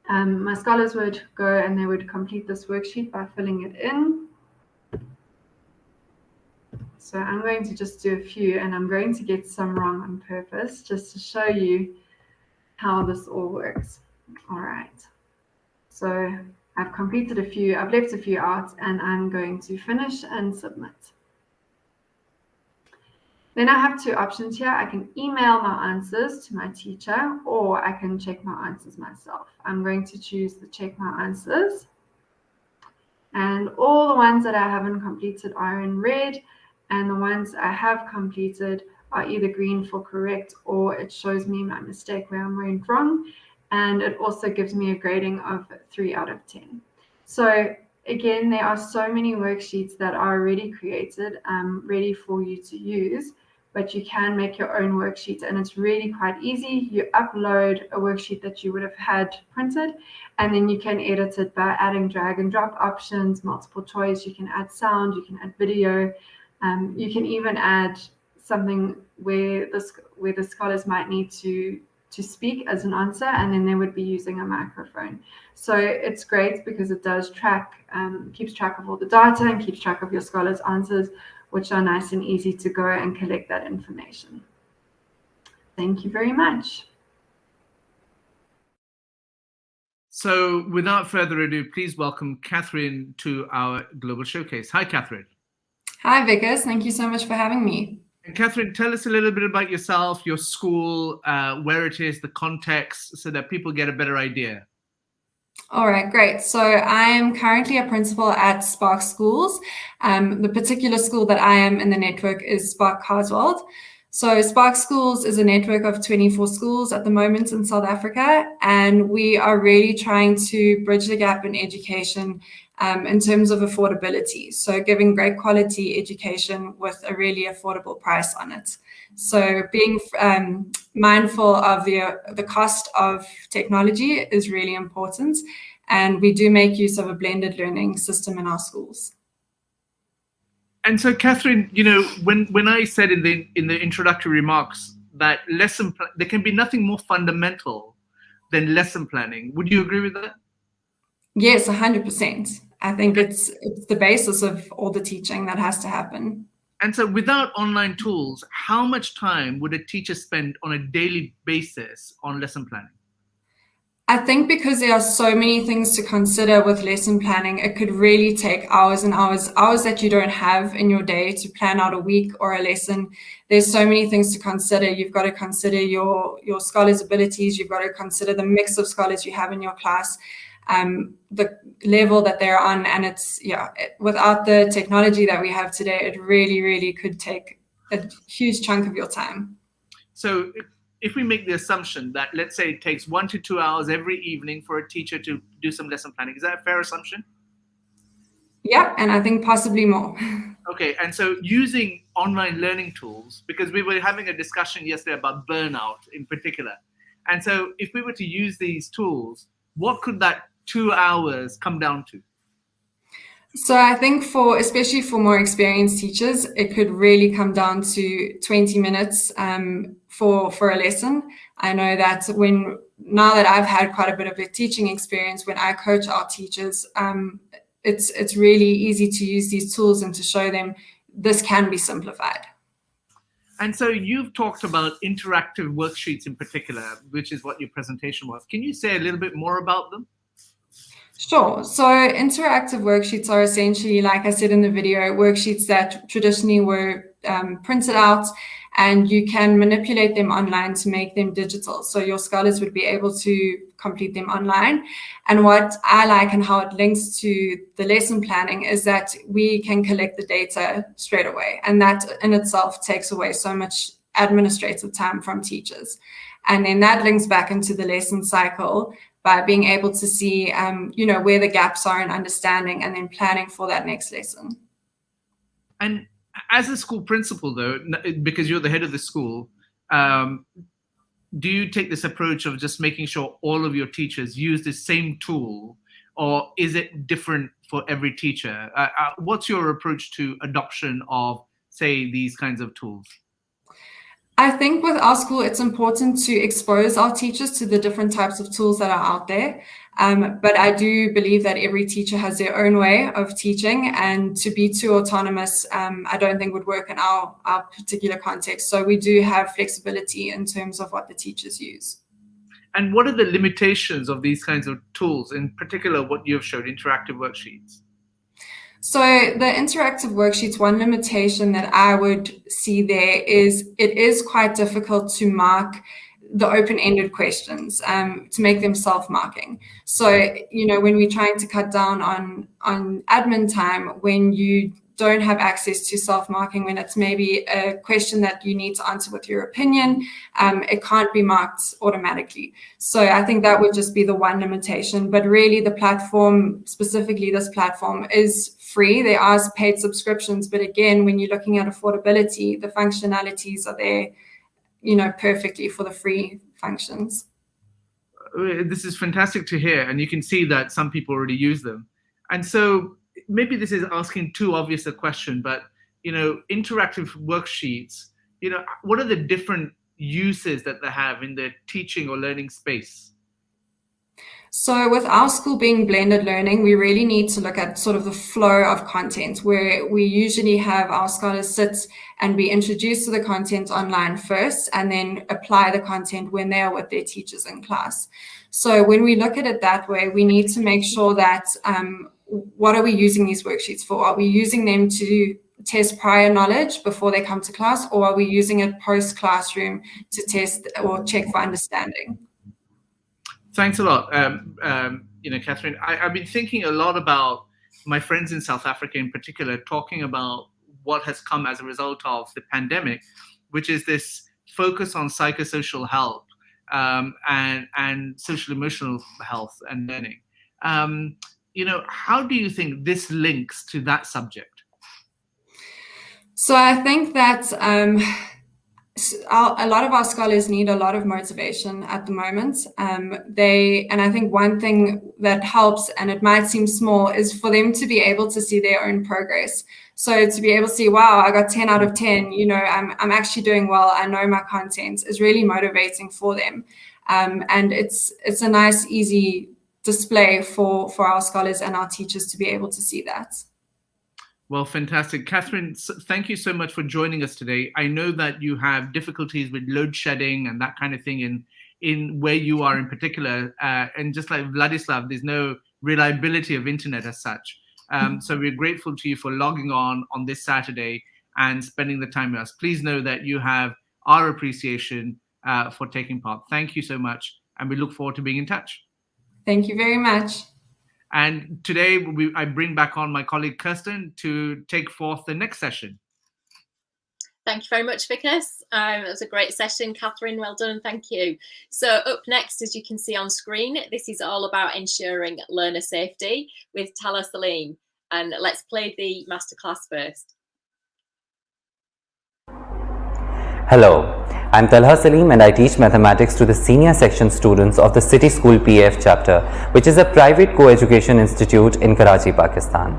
my scholars would go and they would complete this worksheet by filling it in. So I'm going to just do a few, and I'm going to get some wrong on purpose just to show you how this all works. All right. So I've completed a few, I've left a few out, and I'm going to finish and submit. Then I have two options here. I can email my answers to my teacher, or I can check my answers myself. I'm going to choose the check my answers. And all the ones that I haven't completed are in red, and the ones I have completed are either green for correct, or it shows me my mistake where I went wrong. And it also gives me a grading of 3 out of 10. So again, there are so many worksheets that are already created, ready for you to use, but you can make your own worksheet, and it's really quite easy. You upload a worksheet that you would have had printed, and then you can edit it by adding drag and drop options, multiple choice. You can add sound, you can add video. You can even add something where the scholars might need to speak as an answer, and then they would be using a microphone. So it's great because it does keeps track of all the data and keeps track of your scholars' answers, which are nice and easy to go and collect that information. Thank you very much. So without further ado, please welcome Catherine to our Global Showcase. Hi, Catherine. Hi, Vikas. Thank you so much for having me. And Catherine, tell us a little bit about yourself, your school, where it is, the context, so that people get a better idea. All right, great. So I am currently a principal at Spark Schools. The particular school that I am in the network is Spark Carswell. So Spark Schools is a network of 24 schools at the moment in South Africa, and we are really trying to bridge the gap in education in terms of affordability. So giving great quality education with a really affordable price on it. So being mindful of the cost of technology is really important, and we do make use of a blended learning system in our schools. And so, Catherine, you know, when I said in the introductory remarks that there can be nothing more fundamental than lesson planning, would you agree with that? Yes, 100%. I think it's the basis of all the teaching that has to happen. And so without online tools, how much time would a teacher spend on a daily basis on lesson planning? I think because there are so many things to consider with lesson planning, it could really take hours and hours that you don't have in your day to plan out a week or a lesson. There's so many things to consider. You've got to consider your scholars' abilities. You've got to consider the mix of scholars you have in your class, the level that they're on. And without the technology that we have today, it really, really could take a huge chunk of your time. So if we make the assumption that, let's say, it takes 1 to 2 hours every evening for a teacher to do some lesson planning, is that a fair assumption? Yeah, and I think possibly more. Okay, and so using online learning tools, because we were having a discussion yesterday about burnout in particular. And so if we were to use these tools, what could that 2 hours come down to? So I think especially for more experienced teachers, it could really come down to 20 minutes for a lesson. I know that now that I've had quite a bit of a teaching experience, when I coach our teachers, it's really easy to use these tools and to show them this can be simplified. And so you've talked about interactive worksheets in particular, which is what your presentation was. Can you say a little bit more about them? Sure. So interactive worksheets are essentially, like I said in the video, worksheets that traditionally were printed out, and you can manipulate them online to make them digital. So your scholars would be able to complete them online. And what I like and how it links to the lesson planning is that we can collect the data straight away. And that in itself takes away so much administrative time from teachers. And then that links back into the lesson cycle by being able to see, where the gaps are in understanding and then planning for that next lesson. And as a school principal, though, because you're the head of the school, do you take this approach of just making sure all of your teachers use the same tool, or is it different for every teacher? What's your approach to adoption of, say, these kinds of tools? I think with our school, it's important to expose our teachers to the different types of tools that are out there. But I do believe that every teacher has their own way of teaching, and to be too autonomous, I don't think would work in our particular context. So we do have flexibility in terms of what the teachers use. And what are the limitations of these kinds of tools, in particular what you have showed, interactive worksheets? So the interactive worksheets, one limitation that I would see there is it is quite difficult to mark the open-ended questions, to make them self-marking. So, when we're trying to cut down on admin time, when you don't have access to self-marking, when it's maybe a question that you need to answer with your opinion, it can't be marked automatically. So I think that would just be the one limitation. But really the platform, specifically this platform, is free. There are paid subscriptions, but again, when you're looking at affordability, the functionalities are there, perfectly for the free functions. This is fantastic to hear, and you can see that some people already use them. And so maybe this is asking too obvious a question, but interactive worksheets, what are the different uses that they have in the teaching or learning space? So with our school being blended learning, we really need to look at sort of the flow of content, where we usually have our scholars sit and be introduced to the content online first, and then apply the content when they are with their teachers in class. So when we look at it that way, we need to make sure that what are we using these worksheets for? Are we using them to test prior knowledge before they come to class, or are we using it post-classroom to test or check for understanding? Thanks a lot, Catherine. I've been thinking a lot about my friends in South Africa in particular, talking about what has come as a result of the pandemic, which is this focus on psychosocial health and social emotional health and learning. How do you think this links to that subject? So I think that a lot of our scholars need a lot of motivation at the moment. And I think one thing that helps, and it might seem small, is for them to be able to see their own progress. So to be able to see, wow, I got 10 out of 10, I'm actually doing well, I know my content, is really motivating for them. And it's a nice, easy display for our scholars and our teachers to be able to see that. Well, fantastic. Catherine, thank you so much for joining us today. I know that you have difficulties with load shedding and that kind of thing in where you are in particular. And just like Vladislav, there's no reliability of internet as such. So we're grateful to you for logging on this Saturday and spending the time with us. Please know that you have our appreciation for taking part. Thank you so much. And we look forward to being in touch. Thank you very much. And today I bring back on my colleague Kirsten to take forth the next session. Thank you very much, Vikas. It was a great session, Catherine. Well done, thank you. So up next, as you can see on screen, this is all about ensuring learner safety with Tala Salim. And let's play the masterclass first. Hello, I'm Talha Salim and I teach mathematics to the senior section students of the City School PAF chapter, which is a private co-education institute in Karachi, Pakistan.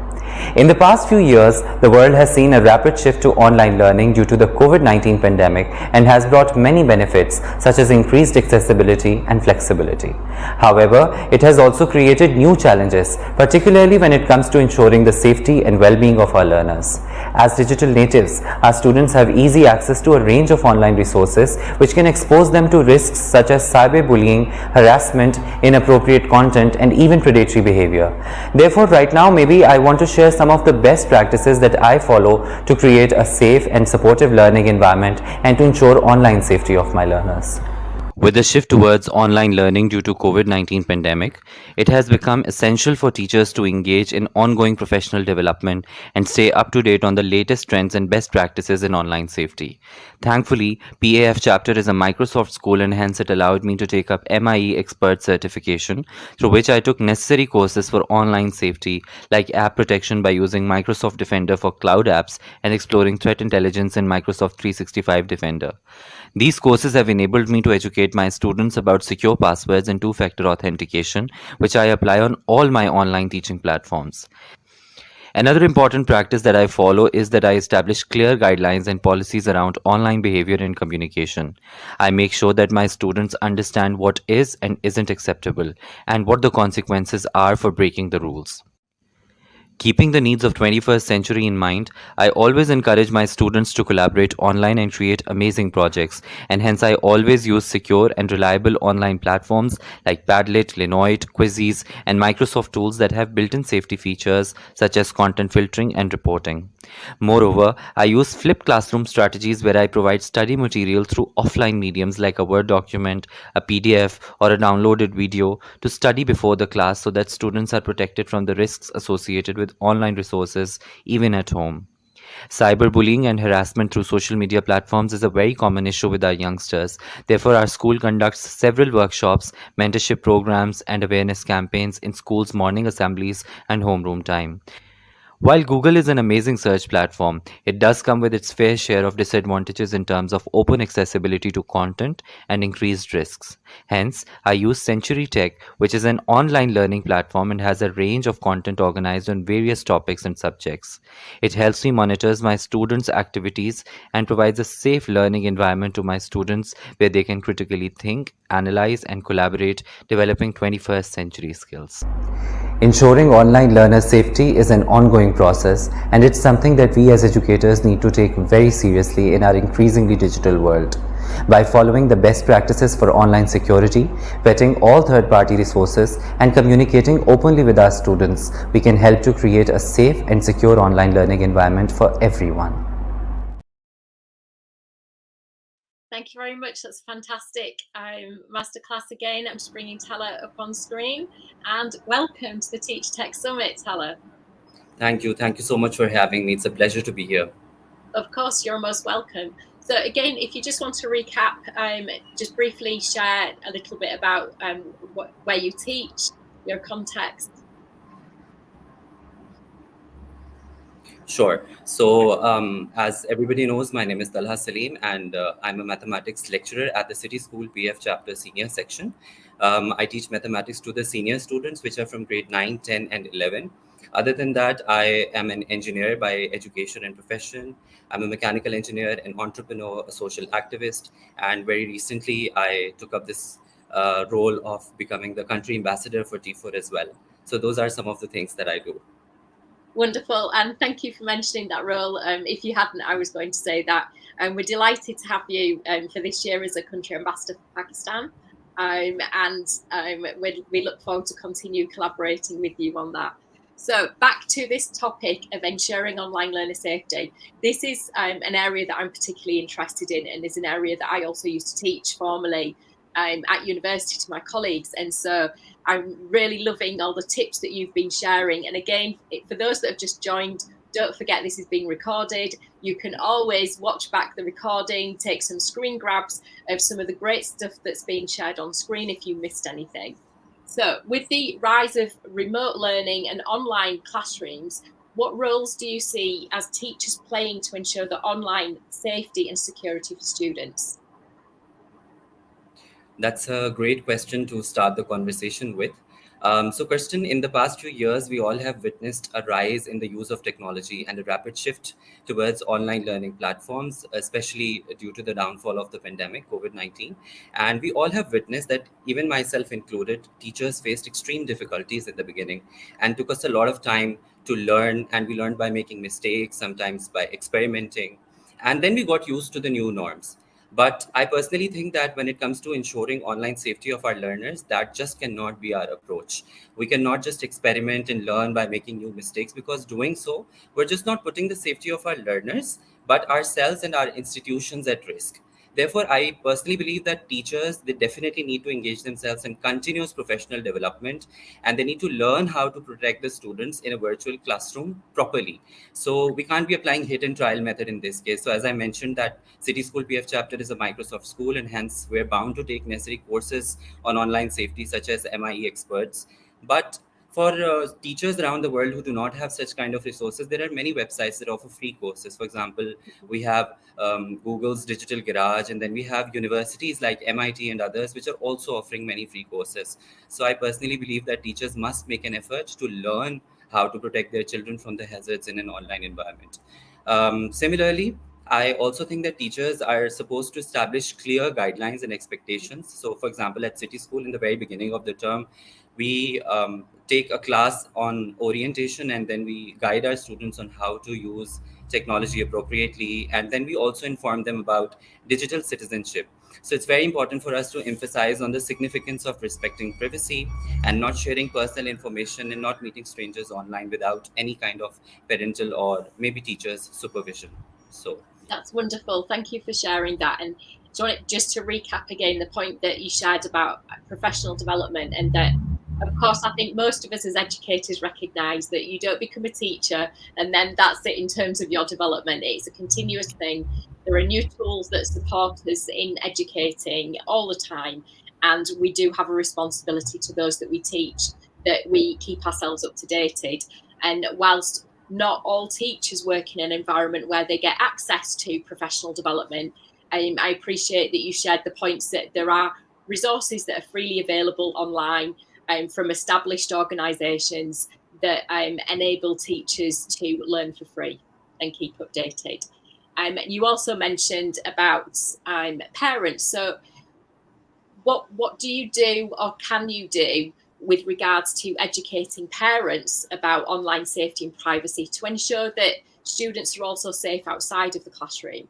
In the past few years, the world has seen a rapid shift to online learning due to the COVID-19 pandemic and has brought many benefits such as increased accessibility and flexibility. However, it has also created new challenges, particularly when it comes to ensuring the safety and well-being of our learners. As digital natives, our students have easy access to a range of online resources which can expose them to risks such as cyberbullying, harassment, inappropriate content, and even predatory behavior. Therefore, right now, maybe I want to share some of the best practices that I follow to create a safe and supportive learning environment and to ensure online safety of my learners. With the shift towards online learning due to COVID-19 pandemic, it has become essential for teachers to engage in ongoing professional development and stay up to date on the latest trends and best practices in online safety. Thankfully, PAF chapter is a Microsoft school and hence it allowed me to take up MIE expert certification, through which I took necessary courses for online safety like app protection by using Microsoft Defender for cloud apps and exploring threat intelligence in Microsoft 365 Defender. These courses have enabled me to educate my students about secure passwords and two-factor authentication, which I apply on all my online teaching platforms. Another important practice that I follow is that I establish clear guidelines and policies around online behavior and communication. I make sure that my students understand what is and isn't acceptable and what the consequences are for breaking the rules. Keeping the needs of 21st century in mind, I always encourage my students to collaborate online and create amazing projects, and hence I always use secure and reliable online platforms like Padlet, Linoit, Quizzes, and Microsoft tools that have built-in safety features such as content filtering and reporting. Moreover, I use flipped classroom strategies where I provide study material through offline mediums like a Word document, a PDF, or a downloaded video to study before the class so that students are protected from the risks associated with online resources even at home. Cyberbullying and harassment through social media platforms is a very common issue with our youngsters. Therefore, our school conducts several workshops, mentorship programs, and awareness campaigns in schools' morning assemblies and homeroom time. While Google is an amazing search platform, it does come with its fair share of disadvantages in terms of open accessibility to content and increased risks. Hence, I use Century Tech, which is an online learning platform and has a range of content organized on various topics and subjects. It helps me monitor my students' activities and provides a safe learning environment to my students where they can critically think, analyze, and collaborate, developing 21st century skills. Ensuring online learner safety is an ongoing process, and it's something that we as educators need to take very seriously in our increasingly digital world. By following the best practices for online security, vetting all third-party resources, and communicating openly with our students, we can help to create a safe and secure online learning environment for everyone. Thank you very much. That's fantastic. Masterclass again. I'm just bringing Tala up on screen. And welcome to the Teach Tech Summit, Tala. Thank you. Thank you so much for having me. It's a pleasure to be here. Of course, you're most welcome. So again, if you just want to recap, just briefly share a little bit about where you teach, your context. Sure. So, as everybody knows, my name is Talha Salim, and I'm a mathematics lecturer at the City School PF Chapter Senior Section. I teach mathematics to the senior students, which are from grade 9, 10, and 11. Other than that, I am an engineer by education and profession. I'm a mechanical engineer, an entrepreneur, a social activist, and very recently I took up this role of becoming the country ambassador for T4 as well. So those are some of the things that I do. Wonderful, and thank you for mentioning that role. If you hadn't, I was going to say that. We're delighted to have you for this year as a country ambassador for Pakistan, and we look forward to continue collaborating with you on that. So back to this topic of ensuring online learner safety. This is an area that I'm particularly interested in, and is an area that I also used to teach formally at university to my colleagues. And so I'm really loving all the tips that you've been sharing. And again, for those that have just joined, don't forget this is being recorded. You can always watch back the recording, take some screen grabs of some of the great stuff that's being shared on screen if you missed anything. So with the rise of remote learning and online classrooms, what roles do you see as teachers playing to ensure the online safety and security for students? That's a great question to start the conversation with. So, Kirsten, in the past few years, we all have witnessed a rise in the use of technology and a rapid shift towards online learning platforms, especially due to the downfall of the pandemic, COVID-19. And we all have witnessed that, even myself included, teachers faced extreme difficulties in the beginning and took us a lot of time to learn. And we learned by making mistakes, sometimes by experimenting. And then we got used to the new norms. But I personally think that when it comes to ensuring online safety of our learners, that just cannot be our approach. We cannot just experiment and learn by making new mistakes, because doing so, we're just not putting the safety of our learners, but ourselves and our institutions at risk. Therefore, I personally believe that teachers, they definitely need to engage themselves in continuous professional development, and they need to learn how to protect the students in a virtual classroom properly. So we can't be applying hit and trial method in this case. So as I mentioned, that City School PF chapter is a Microsoft school, and hence we're bound to take necessary courses on online safety, such as MIE experts. But for teachers around the world who do not have such kind of resources, there are many websites that offer free courses. For example, we have Google's Digital Garage, and then we have universities like MIT and others, which are also offering many free courses. So I personally believe that teachers must make an effort to learn how to protect their children from the hazards in an online environment. Similarly, I also think that teachers are supposed to establish clear guidelines and expectations. So, for example, at City School, in the very beginning of the term, we take a class on orientation, and then we guide our students on how to use technology appropriately. And then we also inform them about digital citizenship. So it's very important for us to emphasize on the significance of respecting privacy and not sharing personal information and not meeting strangers online without any kind of parental or maybe teachers' supervision. So that's wonderful. Thank you for sharing that. And just to recap again the point that you shared about professional development, and that, of course, I think most of us as educators recognise that you don't become a teacher and then that's it in terms of your development. It's a continuous thing. There are new tools that support us in educating all the time, and we do have a responsibility to those that we teach that we keep ourselves up to date. And whilst not all teachers work in an environment where they get access to professional development, I appreciate that you shared the points that there are resources that are freely available online from established organisations that enable teachers to learn for free and keep updated. You also mentioned about parents. So what do you do, or can you do, with regards to educating parents about online safety and privacy to ensure that students are also safe outside of the classroom?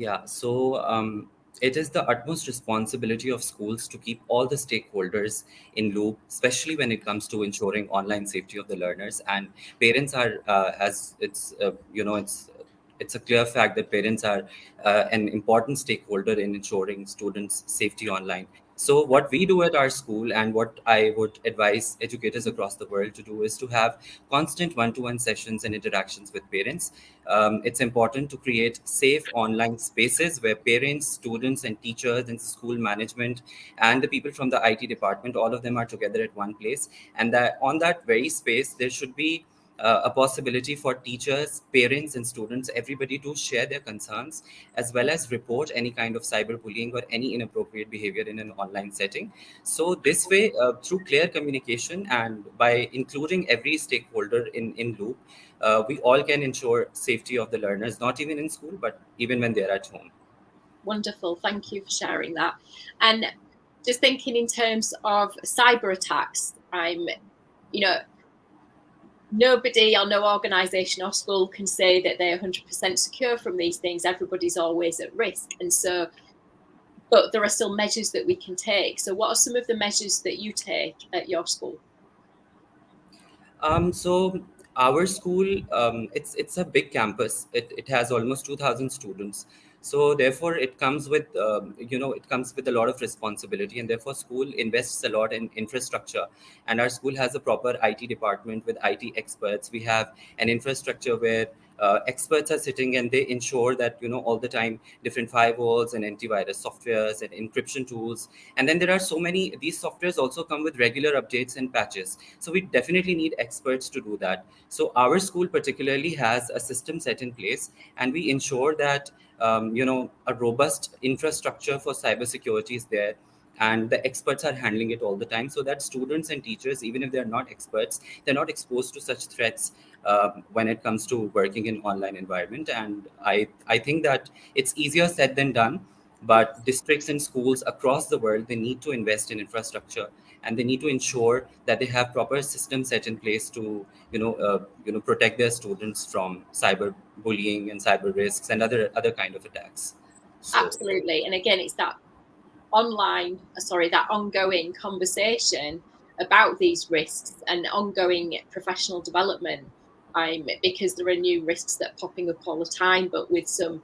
yeah, so it is the utmost responsibility of schools to keep all the stakeholders in loop, especially when it comes to ensuring online safety of the learners. And parents are, as it's it's a clear fact that parents are an important stakeholder in ensuring students' safety online. So what we do at our school, and what I would advise educators across the world to do, is to have constant one-to-one sessions and interactions with parents. It's important to create safe online spaces where parents, students, and teachers, and school management, and the people from the IT department, all of them are together at one place. And that on that very space, there should be a possibility for teachers, parents, and students, everybody, to share their concerns as well as report any kind of cyberbullying or any inappropriate behavior in an online setting. So this way, through clear communication and by including every stakeholder in loop, we all can ensure safety of the learners, not even in school, but even when they're at home. Wonderful. Thank you for sharing that. And just thinking in terms of cyber attacks, nobody or no organisation or school can say that they're 100% secure from these things. Everybody's always at risk. And so, but there are still measures that we can take. So what are some of the measures that you take at your school? So our school, it's a big campus. It has almost 2,000 students. So therefore, it comes with it comes with a lot of responsibility, and therefore, school invests a lot in infrastructure. And our school has a proper IT department with IT experts. We have an infrastructure where experts are sitting, and they ensure that all the time different firewalls and antivirus softwares and encryption tools. And then there are so many, these softwares also come with regular updates and patches, so we definitely need experts to do that. So our school particularly has a system set in place, and we ensure that a robust infrastructure for cybersecurity is there, and the experts are handling it all the time, so that students and teachers, even if they're not experts, they're not exposed to such threats when it comes to working in online environment. And I think that it's easier said than done, but districts and schools across the world, they need to invest in infrastructure, and they need to ensure that they have proper systems set in place to protect their students from cyber bullying and cyber risks and other kind of attacks. So, absolutely. And again, it's that ongoing conversation about these risks and ongoing professional development, because there are new risks that are popping up all the time, but with some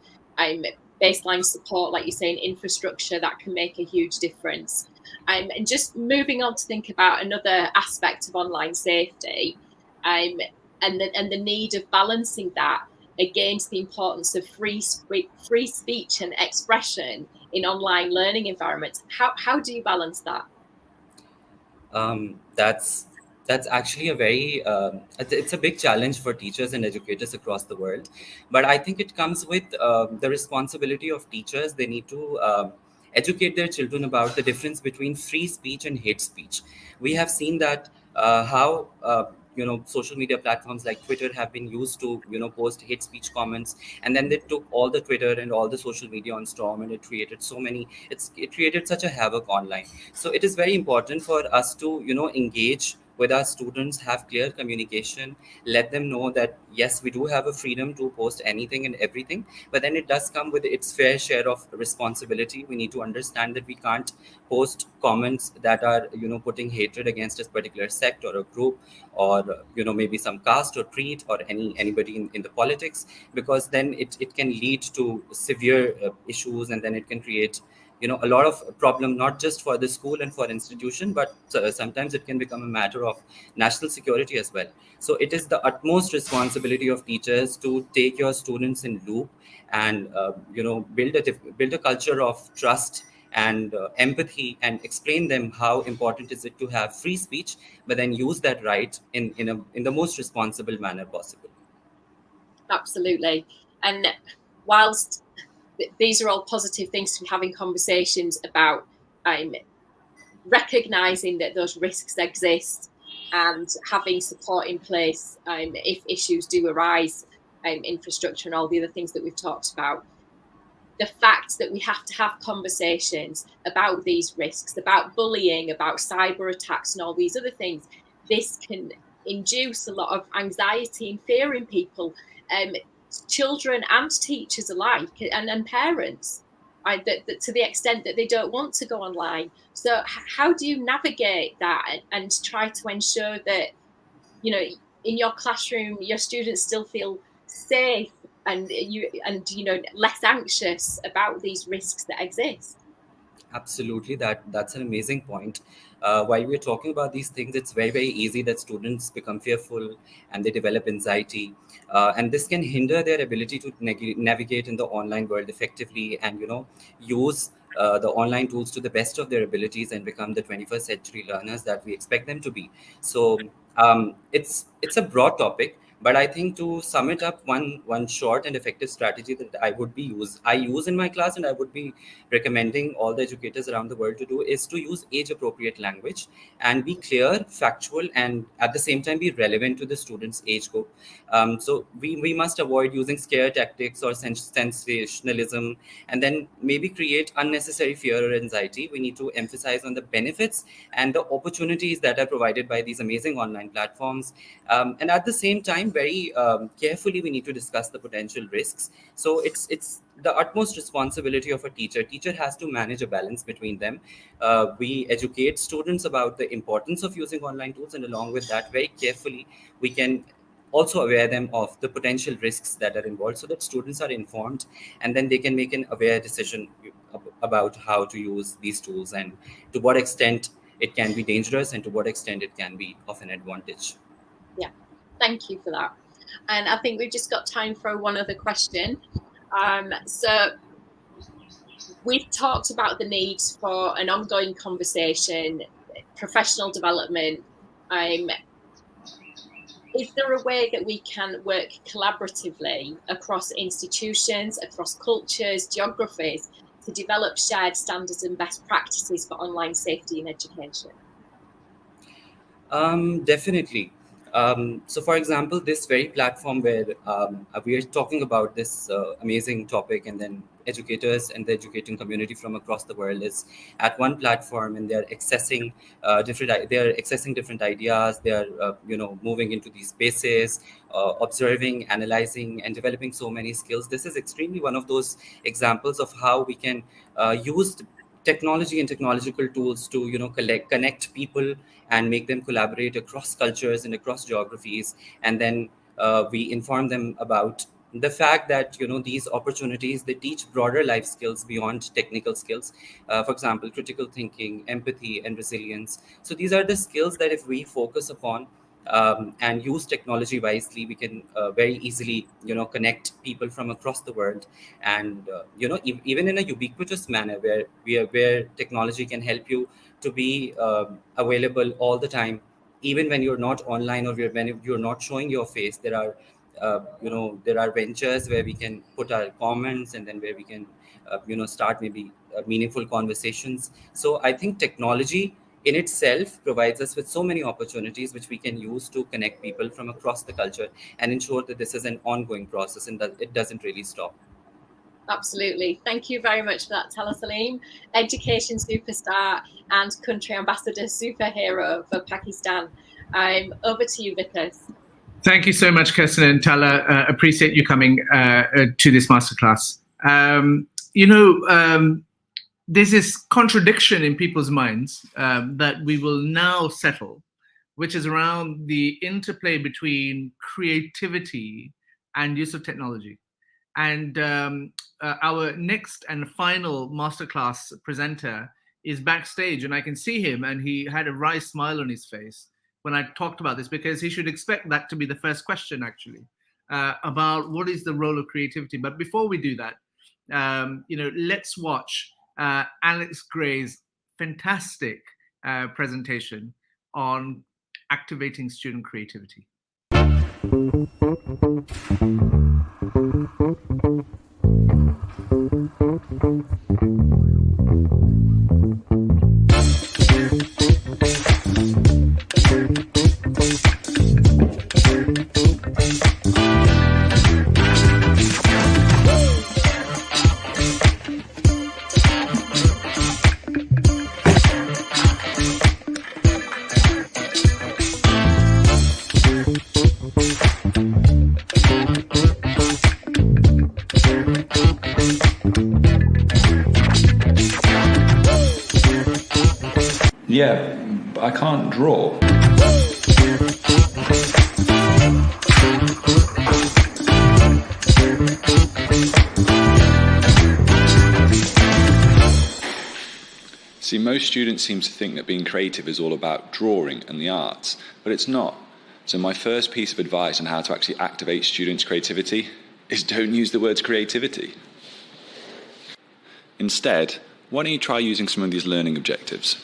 baseline support, like you're saying, infrastructure, that can make a huge difference. And just moving on to think about another aspect of online safety, and the need of balancing that against the importance of free speech and expression in online learning environments. How do you balance that? That's actually a very it's a big challenge for teachers and educators across the world. But I think it comes with the responsibility of teachers. They need to educate their children about the difference between free speech and hate speech. We have seen that how social media platforms like Twitter have been used to post hate speech comments, and then they took all the Twitter and all the social media on storm, and it created such a havoc online. So it is very important for us to engage with our students, have clear communication, let them know that yes, we do have a freedom to post anything and everything, but then it does come with its fair share of responsibility. We need to understand that we can't post comments that are putting hatred against a particular sect or a group, or maybe some caste or creed or anybody in the politics, because then it can lead to severe issues, and then it can create a lot of problem, not just for the school and for institution, but sometimes it can become a matter of national security as well. So it is the utmost responsibility of teachers to take your students in loop, and build a culture of trust and empathy, and explain them how important is it to have free speech, but then use that right in the most responsible manner possible. Absolutely. And whilst these are all positive things to be having conversations about, recognizing that those risks exist and having support in place if issues do arise, infrastructure and all the other things that we've talked about. The fact that we have to have conversations about these risks, about bullying, about cyber attacks and all these other things, this can induce a lot of anxiety and fear in people, children and teachers alike, and parents, that to the extent that they don't want to go online. So how do you navigate that and try to ensure that, in your classroom, your students still feel safe and less anxious about these risks that exist? Absolutely, that's an amazing point. While we're talking about these things, it's very, very easy that students become fearful and they develop anxiety, and this can hinder their ability to navigate in the online world effectively, and use the online tools to the best of their abilities, and become the 21st century learners that we expect them to be. So it's a broad topic, but I think to sum it up, one short and effective strategy that I use in my class, and I would be recommending all the educators around the world to do, is to use age appropriate language and be clear, factual, and at the same time be relevant to the students' age group. So we must avoid using scare tactics or sensationalism, and then maybe create unnecessary fear or anxiety. We need to emphasize on the benefits and the opportunities that are provided by these amazing online platforms, and at the same time, very carefully, we need to discuss the potential risks. So it's the utmost responsibility of a teacher. Teacher has to manage a balance between them. We educate students about the importance of using online tools, and along with that, very carefully, we can also aware them of the potential risks that are involved, so that students are informed, and then they can make an aware decision about how to use these tools, and to what extent it can be dangerous, and to what extent it can be of an advantage. Yeah, thank you for that. And I think we've just got time for one other question. So we've talked about the need for an ongoing conversation, professional development. Is there a way that we can work collaboratively across institutions, across cultures, geographies, to develop shared standards and best practices for online safety in education? Definitely. So, for example, this very platform where we are talking about this amazing topic, and then educators and the educating community from across the world is at one platform, and they are accessing different ideas. They are moving into these spaces, observing, analyzing, and developing so many skills. This is extremely one of those examples of how we can use technology and technological tools to connect people and make them collaborate across cultures and across geographies, and then we inform them about the fact that these opportunities, they teach broader life skills beyond technical skills. For example, critical thinking, empathy, and resilience. So these are the skills that if we focus upon and use technology wisely, we can very easily connect people from across the world, and even in a ubiquitous manner, where technology can help you to be available all the time, even when you're not online, or when you're not showing your face. There are ventures where we can put our comments, and then where we can start maybe meaningful conversations. So I think technology in itself provides us with so many opportunities which we can use to connect people from across the culture and ensure that this is an ongoing process and that it doesn't really stop. Absolutely. Thank you very much for that, Tala Salim, education superstar and country ambassador superhero for Pakistan. Over to you, Vikas. Thank you so much, Kirsten and Tala. Appreciate you coming to this masterclass. There's this contradiction in people's minds that we will now settle, which is around the interplay between creativity and use of technology. And our next and final masterclass presenter is backstage, and I can see him, and he had a wry smile on his face when I talked about this, because he should expect that to be the first question, actually, about what is the role of creativity. But before we do that, let's watch Alex Gray's fantastic presentation on activating student creativity. Yeah, but I can't draw. See, most students seem to think that being creative is all about drawing and the arts, but it's not. So my first piece of advice on how to actually activate students' creativity is don't use the words creativity. Instead, why don't you try using some of these learning objectives?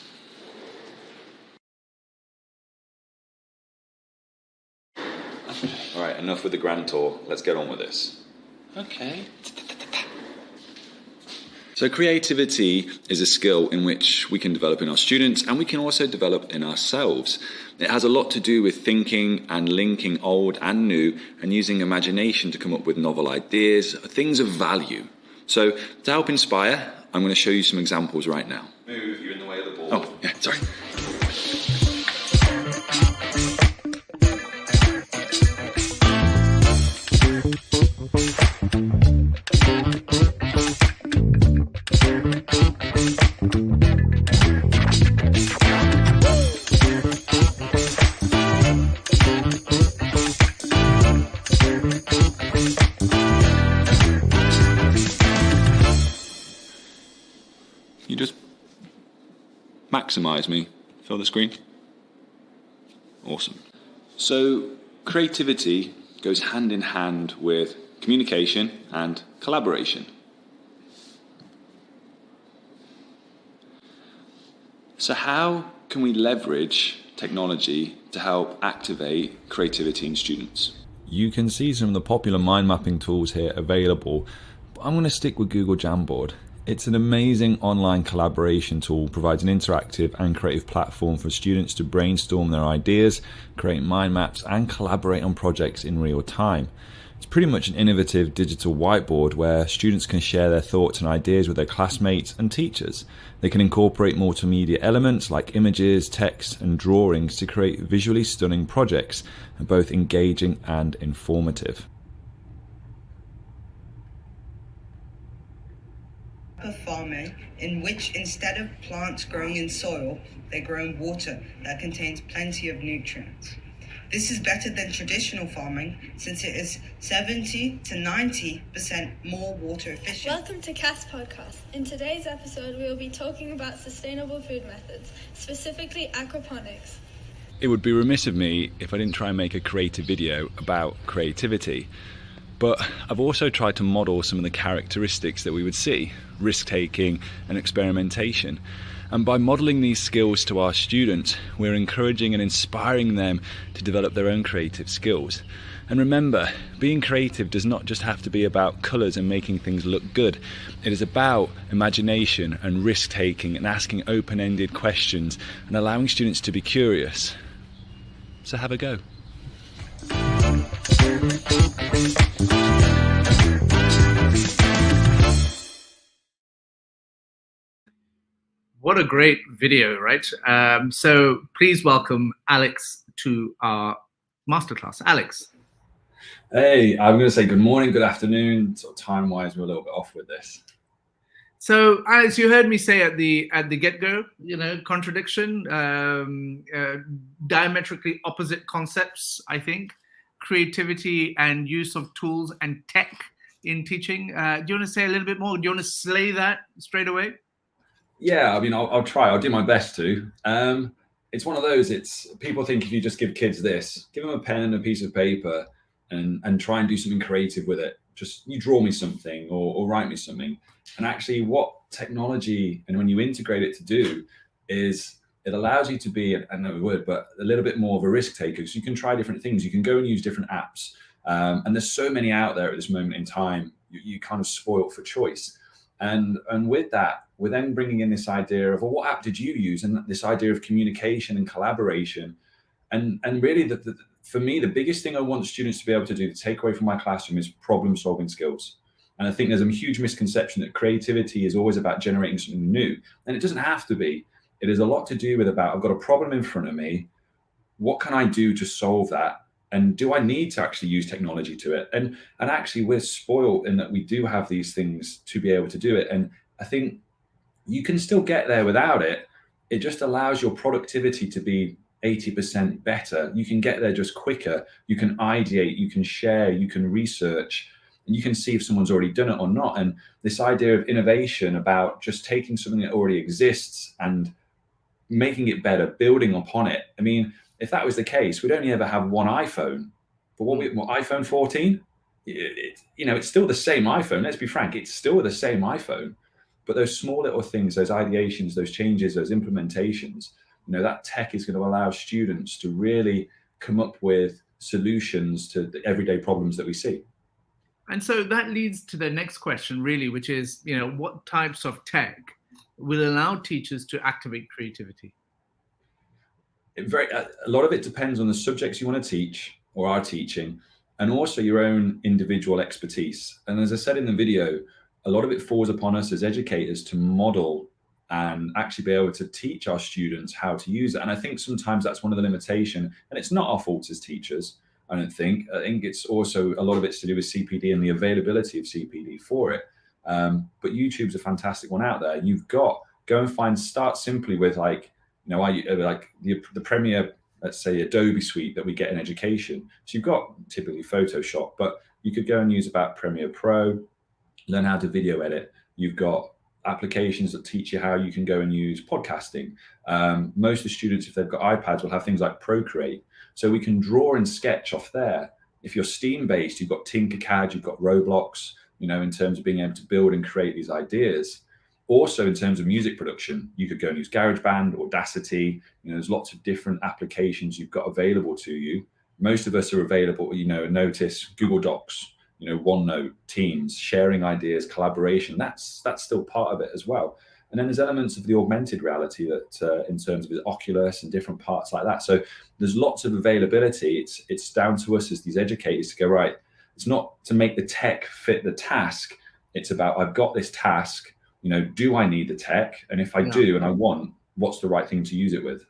All right, enough with the grand tour. Let's get on with this. Okay. So creativity is a skill in which we can develop in our students, and we can also develop in ourselves. It has a lot to do with thinking and linking old and new, and using imagination to come up with novel ideas, things of value. So to help inspire, I'm going to show you some examples right now. Move, you're in the way of the ball. Oh, yeah, sorry. You just maximize me. Fill the screen. Awesome. So creativity goes hand in hand with communication and collaboration. So how can we leverage technology to help activate creativity in students? You can see some of the popular mind mapping tools here available, but I'm going to stick with Google Jamboard. It's an amazing online collaboration tool, provides an interactive and creative platform for students to brainstorm their ideas, create mind maps, and collaborate on projects in real time. It's pretty much an innovative digital whiteboard where students can share their thoughts and ideas with their classmates and teachers. They can incorporate multimedia elements like images, text, and drawings to create visually stunning projects, both engaging and informative. Of farming in which instead of plants growing in soil, they grow in water that contains plenty of nutrients. This is better than traditional farming since it is 70 to 90% more water efficient. Welcome to CAS Podcast. In today's episode, we will be talking about sustainable food methods, specifically aquaponics. It would be remiss of me if I didn't try and make a creative video about creativity. But I've also tried to model some of the characteristics that we would see, risk-taking and experimentation. And by modeling these skills to our students, we're encouraging and inspiring them to develop their own creative skills. And remember, being creative does not just have to be about colours and making things look good. It is about imagination and risk-taking and asking open-ended questions and allowing students to be curious. So have a go. What a great video, right? So please welcome Alex to our masterclass. Alex. Hey, I'm going to say good morning, good afternoon. Sort of time-wise, we're a little bit off with this. So, as you heard me say at the get-go, contradiction, diametrically opposite concepts, I think, creativity and use of tools and tech in teaching. Do you want to say a little bit more? Do you want to slay that straight away? Yeah, I mean, I'll try. I'll do my best to. It's one of those. People think if you just give kids this, give them a pen and a piece of paper, and try and do something creative with it. Just you draw me something or write me something. And actually, what technology and when you integrate it to do is it allows you to be, I know the word, but a little bit more of a risk taker. So you can try different things. You can go and use different apps. And there's so many out there at this moment in time. You kind of spoiled for choice. And with that, we're then bringing in this idea of, well, what app did you use? And this idea of communication and collaboration. And really, for me, the biggest thing I want students to be able to do to take away from my classroom is problem solving skills. And I think there's a huge misconception that creativity is always about generating something new. And it doesn't have to be. It is a lot to do with I've got a problem in front of me. What can I do to solve that? And do I need to actually use technology to it? And actually, we're spoiled in that we do have these things to be able to do it. And I think you can still get there without it. It just allows your productivity to be 80% better. You can get there just quicker. You can ideate, you can share, you can research, and you can see if someone's already done it or not. And this idea of innovation about just taking something that already exists and making it better, building upon it. I mean, if that was the case, we'd only ever have one iPhone. But what iPhone 14? It's still the same iPhone. Let's be frank, it's still the same iPhone. But those small little things, those ideations, those changes, those implementations, that tech is going to allow students to really come up with solutions to the everyday problems that we see. And so that leads to the next question, really, which is, what types of tech will allow teachers to activate creativity? A lot of it depends on the subjects you want to teach or are teaching, and also your own individual expertise. And as I said in the video, a lot of it falls upon us as educators to model and actually be able to teach our students how to use it. And I think sometimes that's one of the limitations, and it's not our fault as teachers. I think it's also a lot of it's to do with CPD and the availability of CPD for it. But YouTube's a fantastic one out there. You've got, start simply with the Premiere, let's say Adobe suite that we get in education. So you've got typically Photoshop, but you could go and use about Premiere Pro, learn how to video edit. You've got applications that teach you how you can go and use podcasting. Most of the students, if they've got iPads, will have things like Procreate. So we can draw and sketch off there. If you're STEAM-based, you've got Tinkercad, you've got Roblox, in terms of being able to build and create these ideas. Also, in terms of music production, you could go and use GarageBand, Audacity. There's lots of different applications you've got available to you. Most of us are available, notice Google Docs, OneNote, Teams, sharing ideas, collaboration. That's still part of it as well. And then there's elements of the augmented reality that in terms of the Oculus and different parts like that. So there's lots of availability. It's down to us as these educators to go, right, it's not to make the tech fit the task. It's about, I've got this task, do I need the tech? And if I do and I want, what's the right thing to use it with?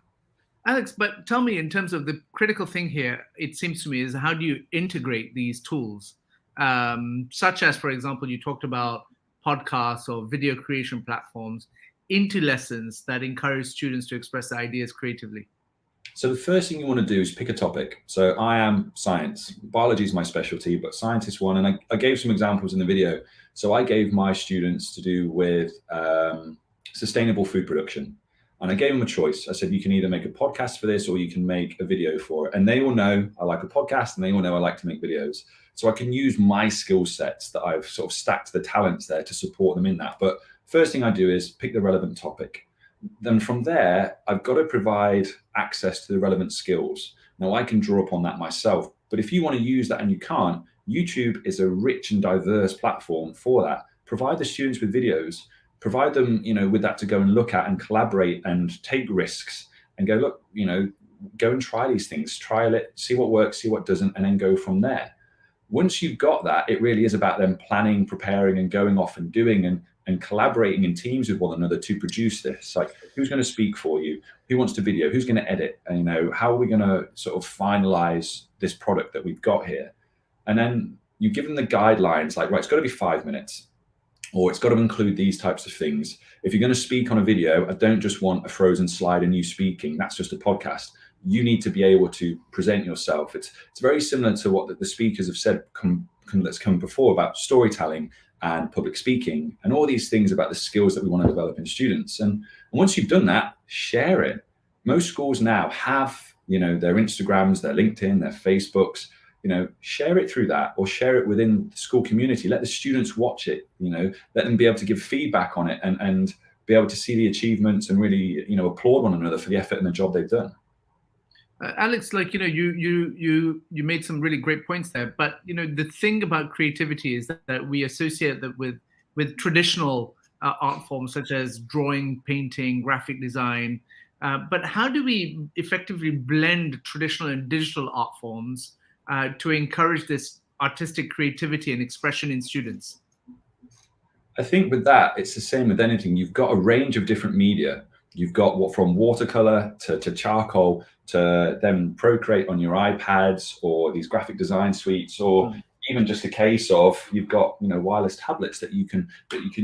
Alex, but tell me, in terms of the critical thing here, it seems to me, is how do you integrate these tools? Such as, for example, you talked about podcasts or video creation platforms into lessons that encourage students to express their ideas creatively? So the first thing you want to do is pick a topic. So I am science. Biology is my specialty, but science is one. And I gave some examples in the video. So I gave my students to do with sustainable food production. And I gave them a choice. I said, you can either make a podcast for this or you can make a video for it. And they will know I like a podcast and they will know I like to make videos. So I can use my skill sets that I've sort of stacked the talents there to support them in that. But first thing I do is pick the relevant topic. Then from there, I've got to provide access to the relevant skills. Now I can draw upon that myself, But if you want to use that and you can't, YouTube is a rich and diverse platform for that. Provide the students with videos, provide them, with that to go and look at and collaborate and take risks and go, look, go and try these things, trial it, see what works, see what doesn't, and then go from there. Once you've got that, it really is about them planning, preparing, and going off and doing and collaborating in teams with one another to produce this. Like, who's going to speak for you? Who wants to video? Who's going to edit? And, how are we going to sort of finalize this product that we've got here? And then you give them the guidelines, like, right, it's got to be 5 minutes, or it's got to include these types of things. If you're going to speak on a video, I don't just want a frozen slide and you speaking. That's just a podcast. You need to be able to present yourself. It's very similar to what the speakers have said that's come before about storytelling and public speaking and all these things about the skills that we want to develop in students. And once you've done that, share it. Most schools now have, their Instagrams, their LinkedIn, their Facebooks, share it through that, or share it within the school community. Let the students watch it, let them be able to give feedback on it and be able to see the achievements and really, applaud one another for the effort and the job they've done. Alex, you made some really great points there. But the thing about creativity is that we associate that with traditional art forms such as drawing, painting, graphic design. But how do we effectively blend traditional and digital art forms to encourage this artistic creativity and expression in students? I think with that, it's the same with anything. You've got a range of different media. You've got from watercolor to charcoal to then Procreate on your iPads or these graphic design suites, or even just a case of you've got wireless tablets that you can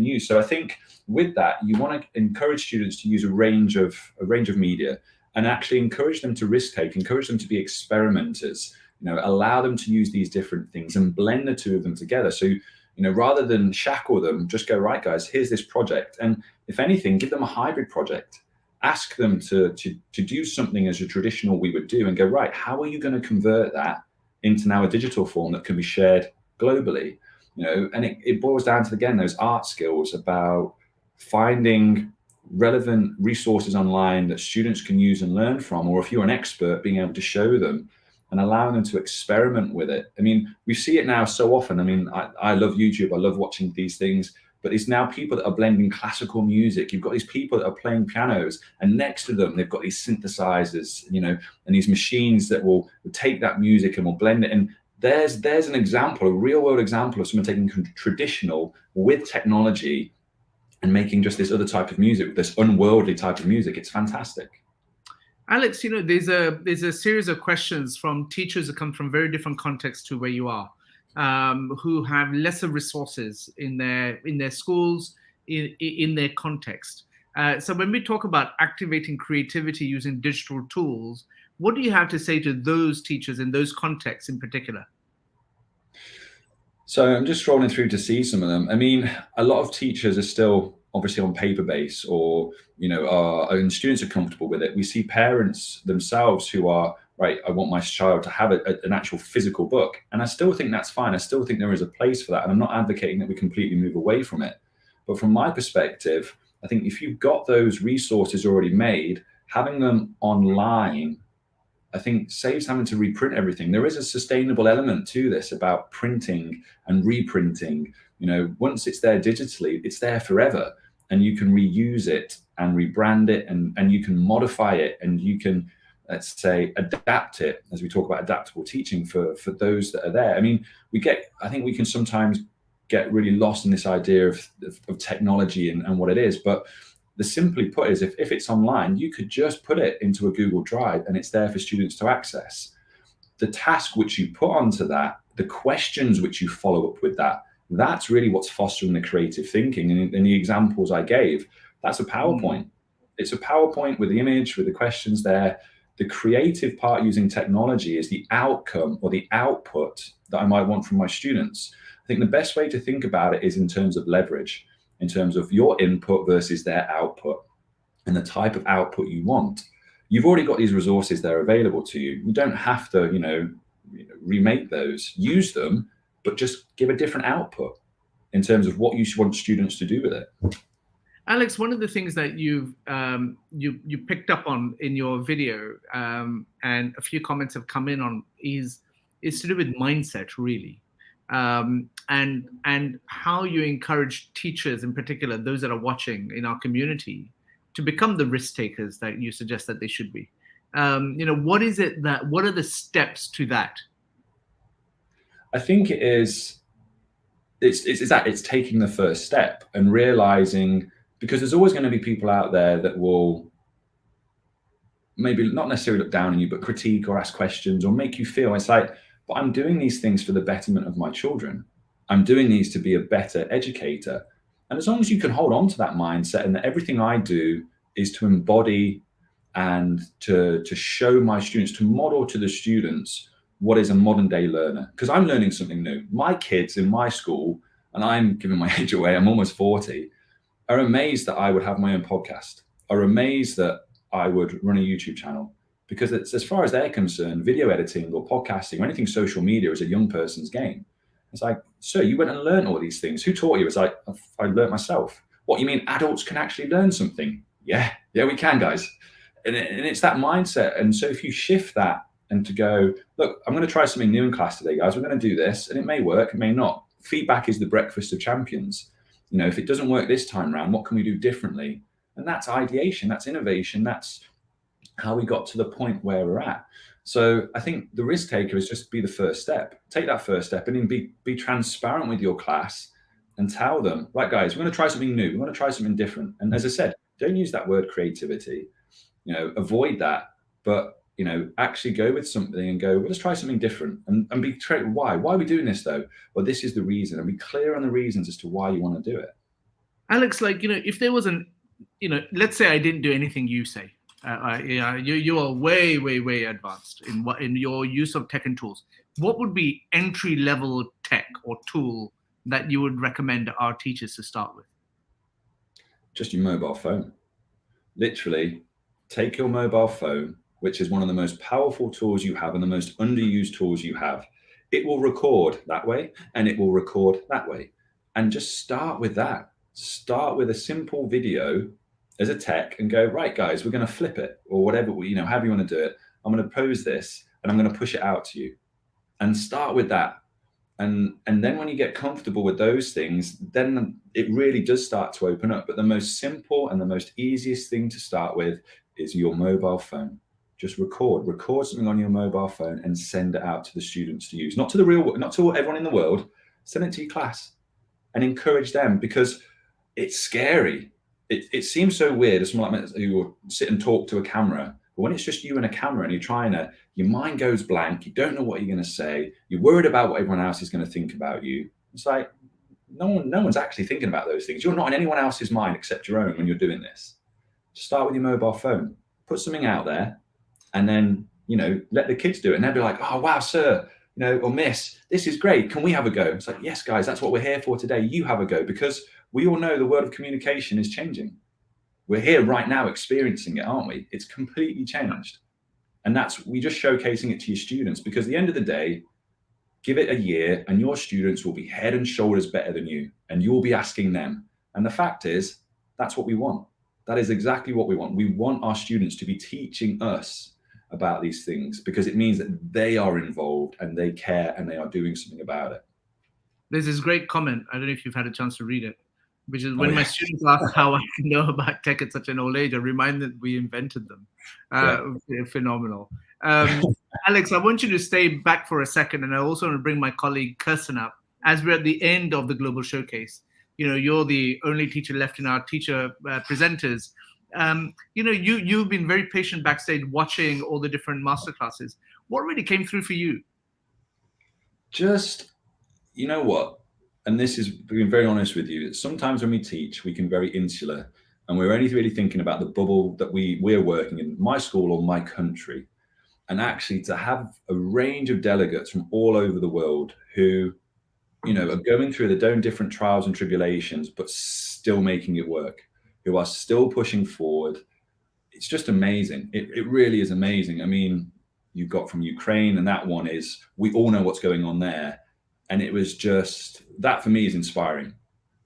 use. So I think with that, you want to encourage students to use a range of media and actually encourage them to risk take, encourage them to be experimenters. Allow them to use these different things and blend the two of them together. So rather than shackle them, just go, right, guys, here's this project. And if anything, give them a hybrid project. Ask them to do something as a traditional we would do and go, right, how are you going to convert that into now a digital form that can be shared globally? And it boils down to, again, those art skills about finding relevant resources online that students can use and learn from, or if you're an expert, being able to show them and allowing them to experiment with it. I mean, we see it now so often. I mean, I love YouTube. I love watching these things, but it's now people that are blending classical music. You've got these people that are playing pianos, and next to them, they've got these synthesizers, and these machines that will take that music and will blend it. And there's an example, a real world example of someone taking traditional with technology and making just this other type of music, this unworldly type of music. It's fantastic. Alex, there's a series of questions from teachers that come from very different contexts to where you are, who have lesser resources in their schools, in their context. So when we talk about activating creativity using digital tools, what do you have to say to those teachers in those contexts in particular? So I'm just scrolling through to see some of them. I mean, a lot of teachers are still obviously on paper base, or and students are comfortable with it. We see parents themselves who are, right, I want my child to have an actual physical book, and I still think that's fine. I still think there is a place for that, and I'm not advocating that we completely move away from it. But from my perspective, I think if you've got those resources already made, having them online, I think saves having to reprint everything. There is a sustainable element to this about printing and reprinting. Once it's there digitally, it's there forever, and you can reuse it and rebrand it, and you can modify it, and you can, let's say, adapt it, as we talk about adaptable teaching for those that are there. I mean, I think we can sometimes get really lost in this idea of technology and what it is, but the simply put is if it's online, you could just put it into a Google Drive and it's there for students to access. The task which you put onto that, the questions which you follow up with that's really what's fostering the creative thinking. And in the examples I gave, that's a PowerPoint. It's a PowerPoint with the image, with the questions there. The creative part using technology is the outcome or the output that I might want from my students. I think the best way to think about it is in terms of leverage, in terms of your input versus their output and the type of output you want. You've already got these resources there available to you. You don't have to, remake those, use them, but just give a different output in terms of what you want students to do with it. Alex, one of the things that you picked up on in your video, and a few comments have come in on, is is to do with mindset, really, and how you encourage teachers, in particular, those that are watching in our community, to become the risk takers that you suggest that they should be. What is it what are the steps to that? I think it's taking the first step and realizing, because there's always going to be people out there that will maybe not necessarily look down on you, but critique or ask questions or make you feel it's like, but I'm doing these things for the betterment of my children. I'm doing these to be a better educator. And as long as you can hold on to that mindset, and that everything I do is to embody and to show my students, to model to the students what is a modern day learner, because I'm learning something new. My kids in my school, and I'm giving my age away, I'm almost 40, are amazed that I would have my own podcast, are amazed that I would run a YouTube channel, because it's, as far as they're concerned, video editing or podcasting or anything social media is a young person's game. It's like, sir, you went and learned all these things. Who taught you? It's like, I learned myself. What, you mean adults can actually learn something? Yeah, we can, guys. And it's that mindset. And so if you shift that and to go, look, I'm going to try something new in class today, guys. We're going to do this, and it may work, it may not. Feedback is the breakfast of champions. If it doesn't work this time around, what can we do differently? And that's ideation, that's innovation, that's how we got to the point where we're at. So I think the risk taker is just be the first step. Take that first step and then be transparent with your class and tell them, right, guys, we're going to try something new. We want to try something different. And as I said, don't use that word creativity, avoid that, but, actually go with something and go, well, let's try something different and be straight. Why are we doing this though? Well, this is the reason, and be clear on the reasons as to why you want to do it. Alex, if there was let's say I didn't do anything you say, you are way, way, way advanced in your use of tech and tools. What would be entry level tech or tool that you would recommend our teachers to start with? Just your mobile phone. Literally, take your mobile phone, which is one of the most powerful tools you have and the most underused tools you have. It will record that way and it will record that way. And just start with that. Start with a simple video as a tech and go, right, guys, we're going to flip it, or whatever, however you want to do it. I'm going to pose this and I'm going to push it out to you, and start with that. And then when you get comfortable with those things, then it really does start to open up. But the most simple and the most easiest thing to start with is your mobile phone. Just record something on your mobile phone and send it out to the students to use. Not to the real world, not to everyone in the world. Send it to your class and encourage them, because it's scary. It seems so weird as someone like me who sit and talk to a camera. But when it's just you and a camera and your mind goes blank, you don't know what you're going to say, you're worried about what everyone else is going to think about you. It's like, no one's actually thinking about those things. You're not in anyone else's mind except your own when you're doing this. Just start with your mobile phone, put something out there, and then, let the kids do it. And they'll be like, oh, wow, sir, or miss, this is great. Can we have a go? It's like, yes, guys, that's what we're here for today. You have a go, because we all know the world of communication is changing. We're here right now experiencing it, aren't we? It's completely changed. And we're just showcasing it to your students, because at the end of the day, give it a year and your students will be head and shoulders better than you, and you'll be asking them. And the fact is, that's what we want. That is exactly what we want. We want our students to be teaching us about these things, because it means that they are involved and they care and they are doing something about it. There's this great comment, I don't know if you've had a chance to read it, which is when my students ask how I know about tech at such an old age, I remind them we invented them. Phenomenal. Alex, I want you to stay back for a second, and I also want to bring my colleague Kirsten up as we're at the end of the Global Showcase. You're the only teacher left in our teacher presenters. You've been very patient backstage watching all the different masterclasses. What really came through for you? Just, you know what? And this is being very honest with you. Sometimes when we teach, we can be very insular, and we're only really thinking about the bubble that we're working in, my school or my country. And actually to have a range of delegates from all over the world who, are going through their own different trials and tribulations, but still making it work, who are still pushing forward. It's just amazing. It really is amazing. I mean, you've got from Ukraine, and that one is, we all know what's going on there. And it was just, that for me is inspiring.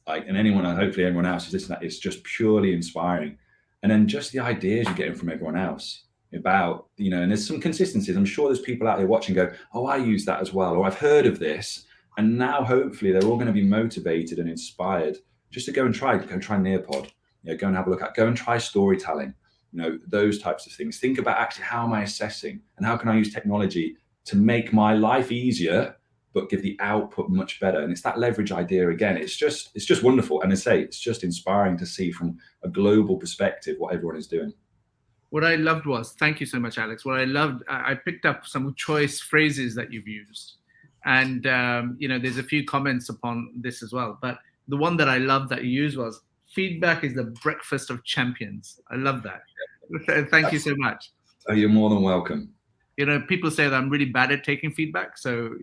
And hopefully everyone else is listening, it's just purely inspiring. And then just the ideas you're getting from everyone else. about, and there's some consistencies. I'm sure there's people out there watching go, oh, I use that as well, or I've heard of this. And now hopefully they're all going to be motivated and inspired just to go try Nearpod, go and have a look at, go and try storytelling, those types of things. Think about actually, how am I assessing and how can I use technology to make my life easier, but give the output much better? And it's that leverage idea again. It's just wonderful. And I say, it's just inspiring to see from a global perspective what everyone is doing. What I loved was, thank you so much, Alex. What I loved, I picked up some choice phrases that you've used. And, there's a few comments upon this as well. But the one that I loved that you used was, feedback is the breakfast of champions. I love that. Thank you so much. Oh, you're more than welcome. People say that I'm really bad at taking feedback. So,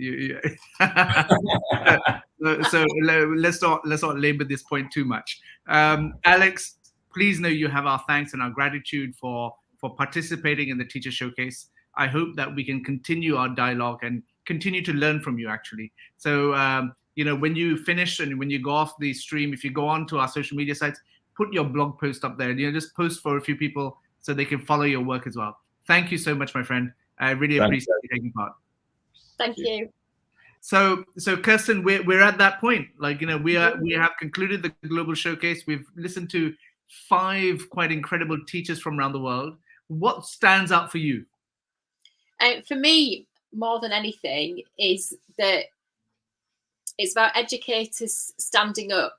so let's not labor this point too much. Alex, please know you have our thanks and our gratitude for participating in the Teacher Showcase. I hope that we can continue our dialogue and continue to learn from you, actually. So, when you finish and when you go off the stream, if you go on to our social media sites, put your blog post up there. Just post for a few people so they can follow your work as well. Thank you so much, my friend. I really appreciate you taking part. Thank you. So Kirsten, we're at that point. We have concluded the Global Showcase. We've listened to 5 quite incredible teachers from around the world. What stands out for you? For me, more than anything, is that it's about educators standing up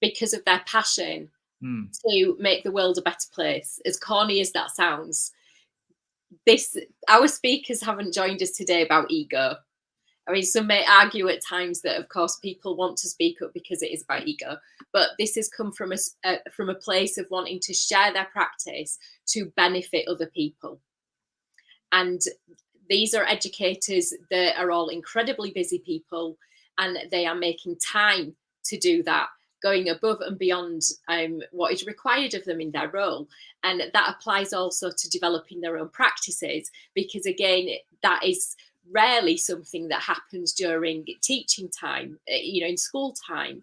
because of their passion to make the world a better place. As corny as that sounds, our speakers haven't joined us today about ego. I mean, some may argue at times that, of course, people want to speak up because it is about ego, but this has come from a place of wanting to share their practice to benefit other people. And these are educators that are all incredibly busy people, and they are making time to do that, going above and beyond what is required of them in their role. And that applies also to developing their own practices, because again, that is rarely something that happens during teaching time, in school time.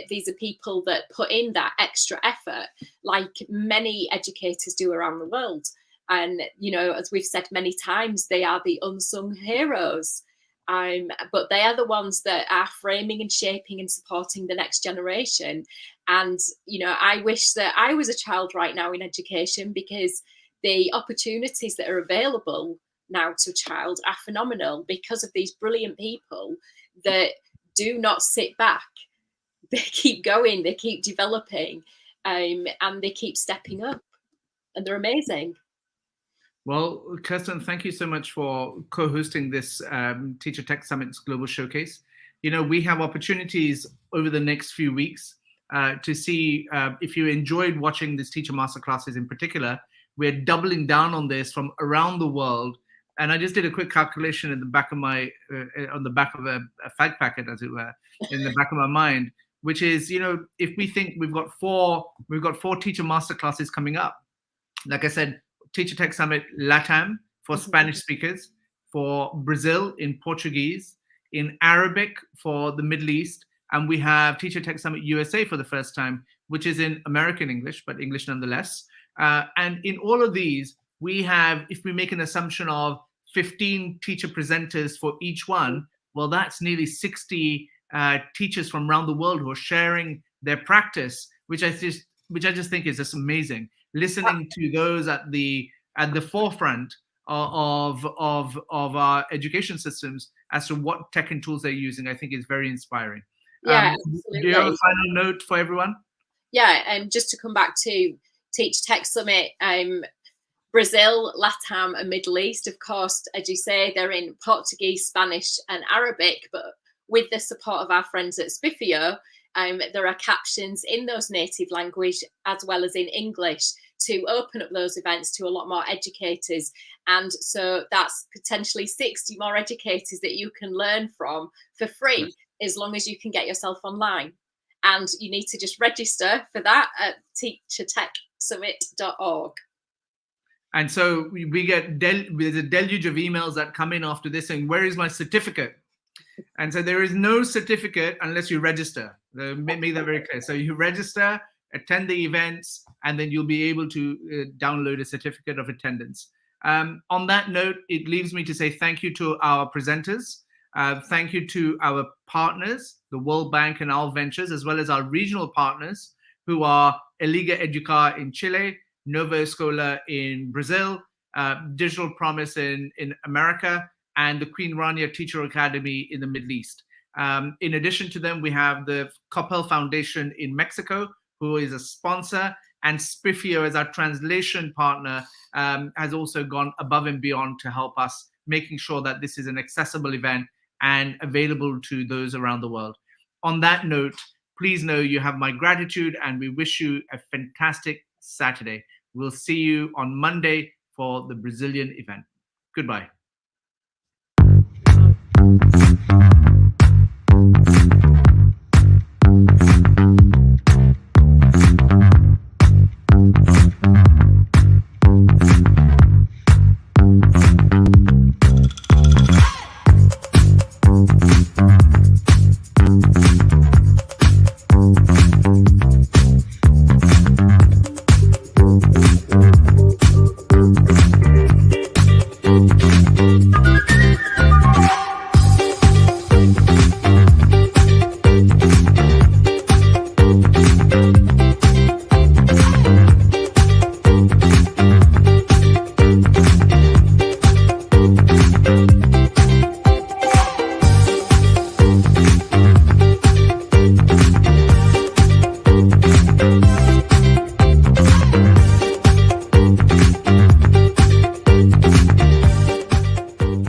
These are people that put in that extra effort, like many educators do around the world. And, as we've said many times, they are the unsung heroes. But they are the ones that are framing and shaping and supporting the next generation. And, I wish that I was a child right now in education, because the opportunities that are available now to a child are phenomenal because of these brilliant people that do not sit back. They keep going, they keep developing, and they keep stepping up, and they're amazing. Well, Kirsten, thank you so much for co-hosting this Teacher Tech Summit's Global Showcase. We have opportunities over the next few weeks to see if you enjoyed watching this Teacher Masterclasses in particular. We're doubling down on this from around the world. And I just did a quick calculation in the back of my, on the back of a fact packet, as it were, in the back of my mind, which is, if we think we've got four Teacher Masterclasses coming up. Like I said, Teacher Tech Summit LATAM for Spanish speakers, for Brazil in Portuguese, in Arabic for the Middle East, and we have Teacher Tech Summit USA for the first time, which is in American English, but English nonetheless. And in all of these, we have, if we make an assumption of 15 teacher presenters for each one, well, that's nearly 60 teachers from around the world who are sharing their practice, which I just think is just amazing. Listening to those at the forefront of our education systems as to what tech and tools they're using, I think is very inspiring. Yeah, do you have a final note for everyone? Yeah, just to come back to Teacher Tech Summit, Brazil, LATAM, and Middle East, of course, as you say, they're in Portuguese, Spanish, and Arabic, but with the support of our friends at Spiffio, there are captions in those native language as well as in English to open up those events to a lot more educators. And so that's potentially 60 more educators that you can learn from for free, as long as you can get yourself online. And you need to just register for that at teachertechsummit.org. And so we get there's a deluge of emails that come in after this saying, where is my certificate? And so there is no certificate unless you register. Make that very clear. So you register, attend the events, and then you'll be able to download a certificate of attendance. On that note, it leaves me to say thank you to our presenters. Thank you to our partners, the World Bank and our Ventures, as well as our regional partners, who are Eliga Educar in Chile, Nova Escola in Brazil, Digital Promise in America, and the Queen Rania Teacher Academy in the Middle East. In addition to them, we have the Coppel Foundation in Mexico, who is a sponsor, and Spiffio as our translation partner has also gone above and beyond to help us, making sure that this is an accessible event and available to those around the world. On that note, please know you have my gratitude, and we wish you a fantastic Saturday. We'll see you on Monday for the Brazilian event. Goodbye.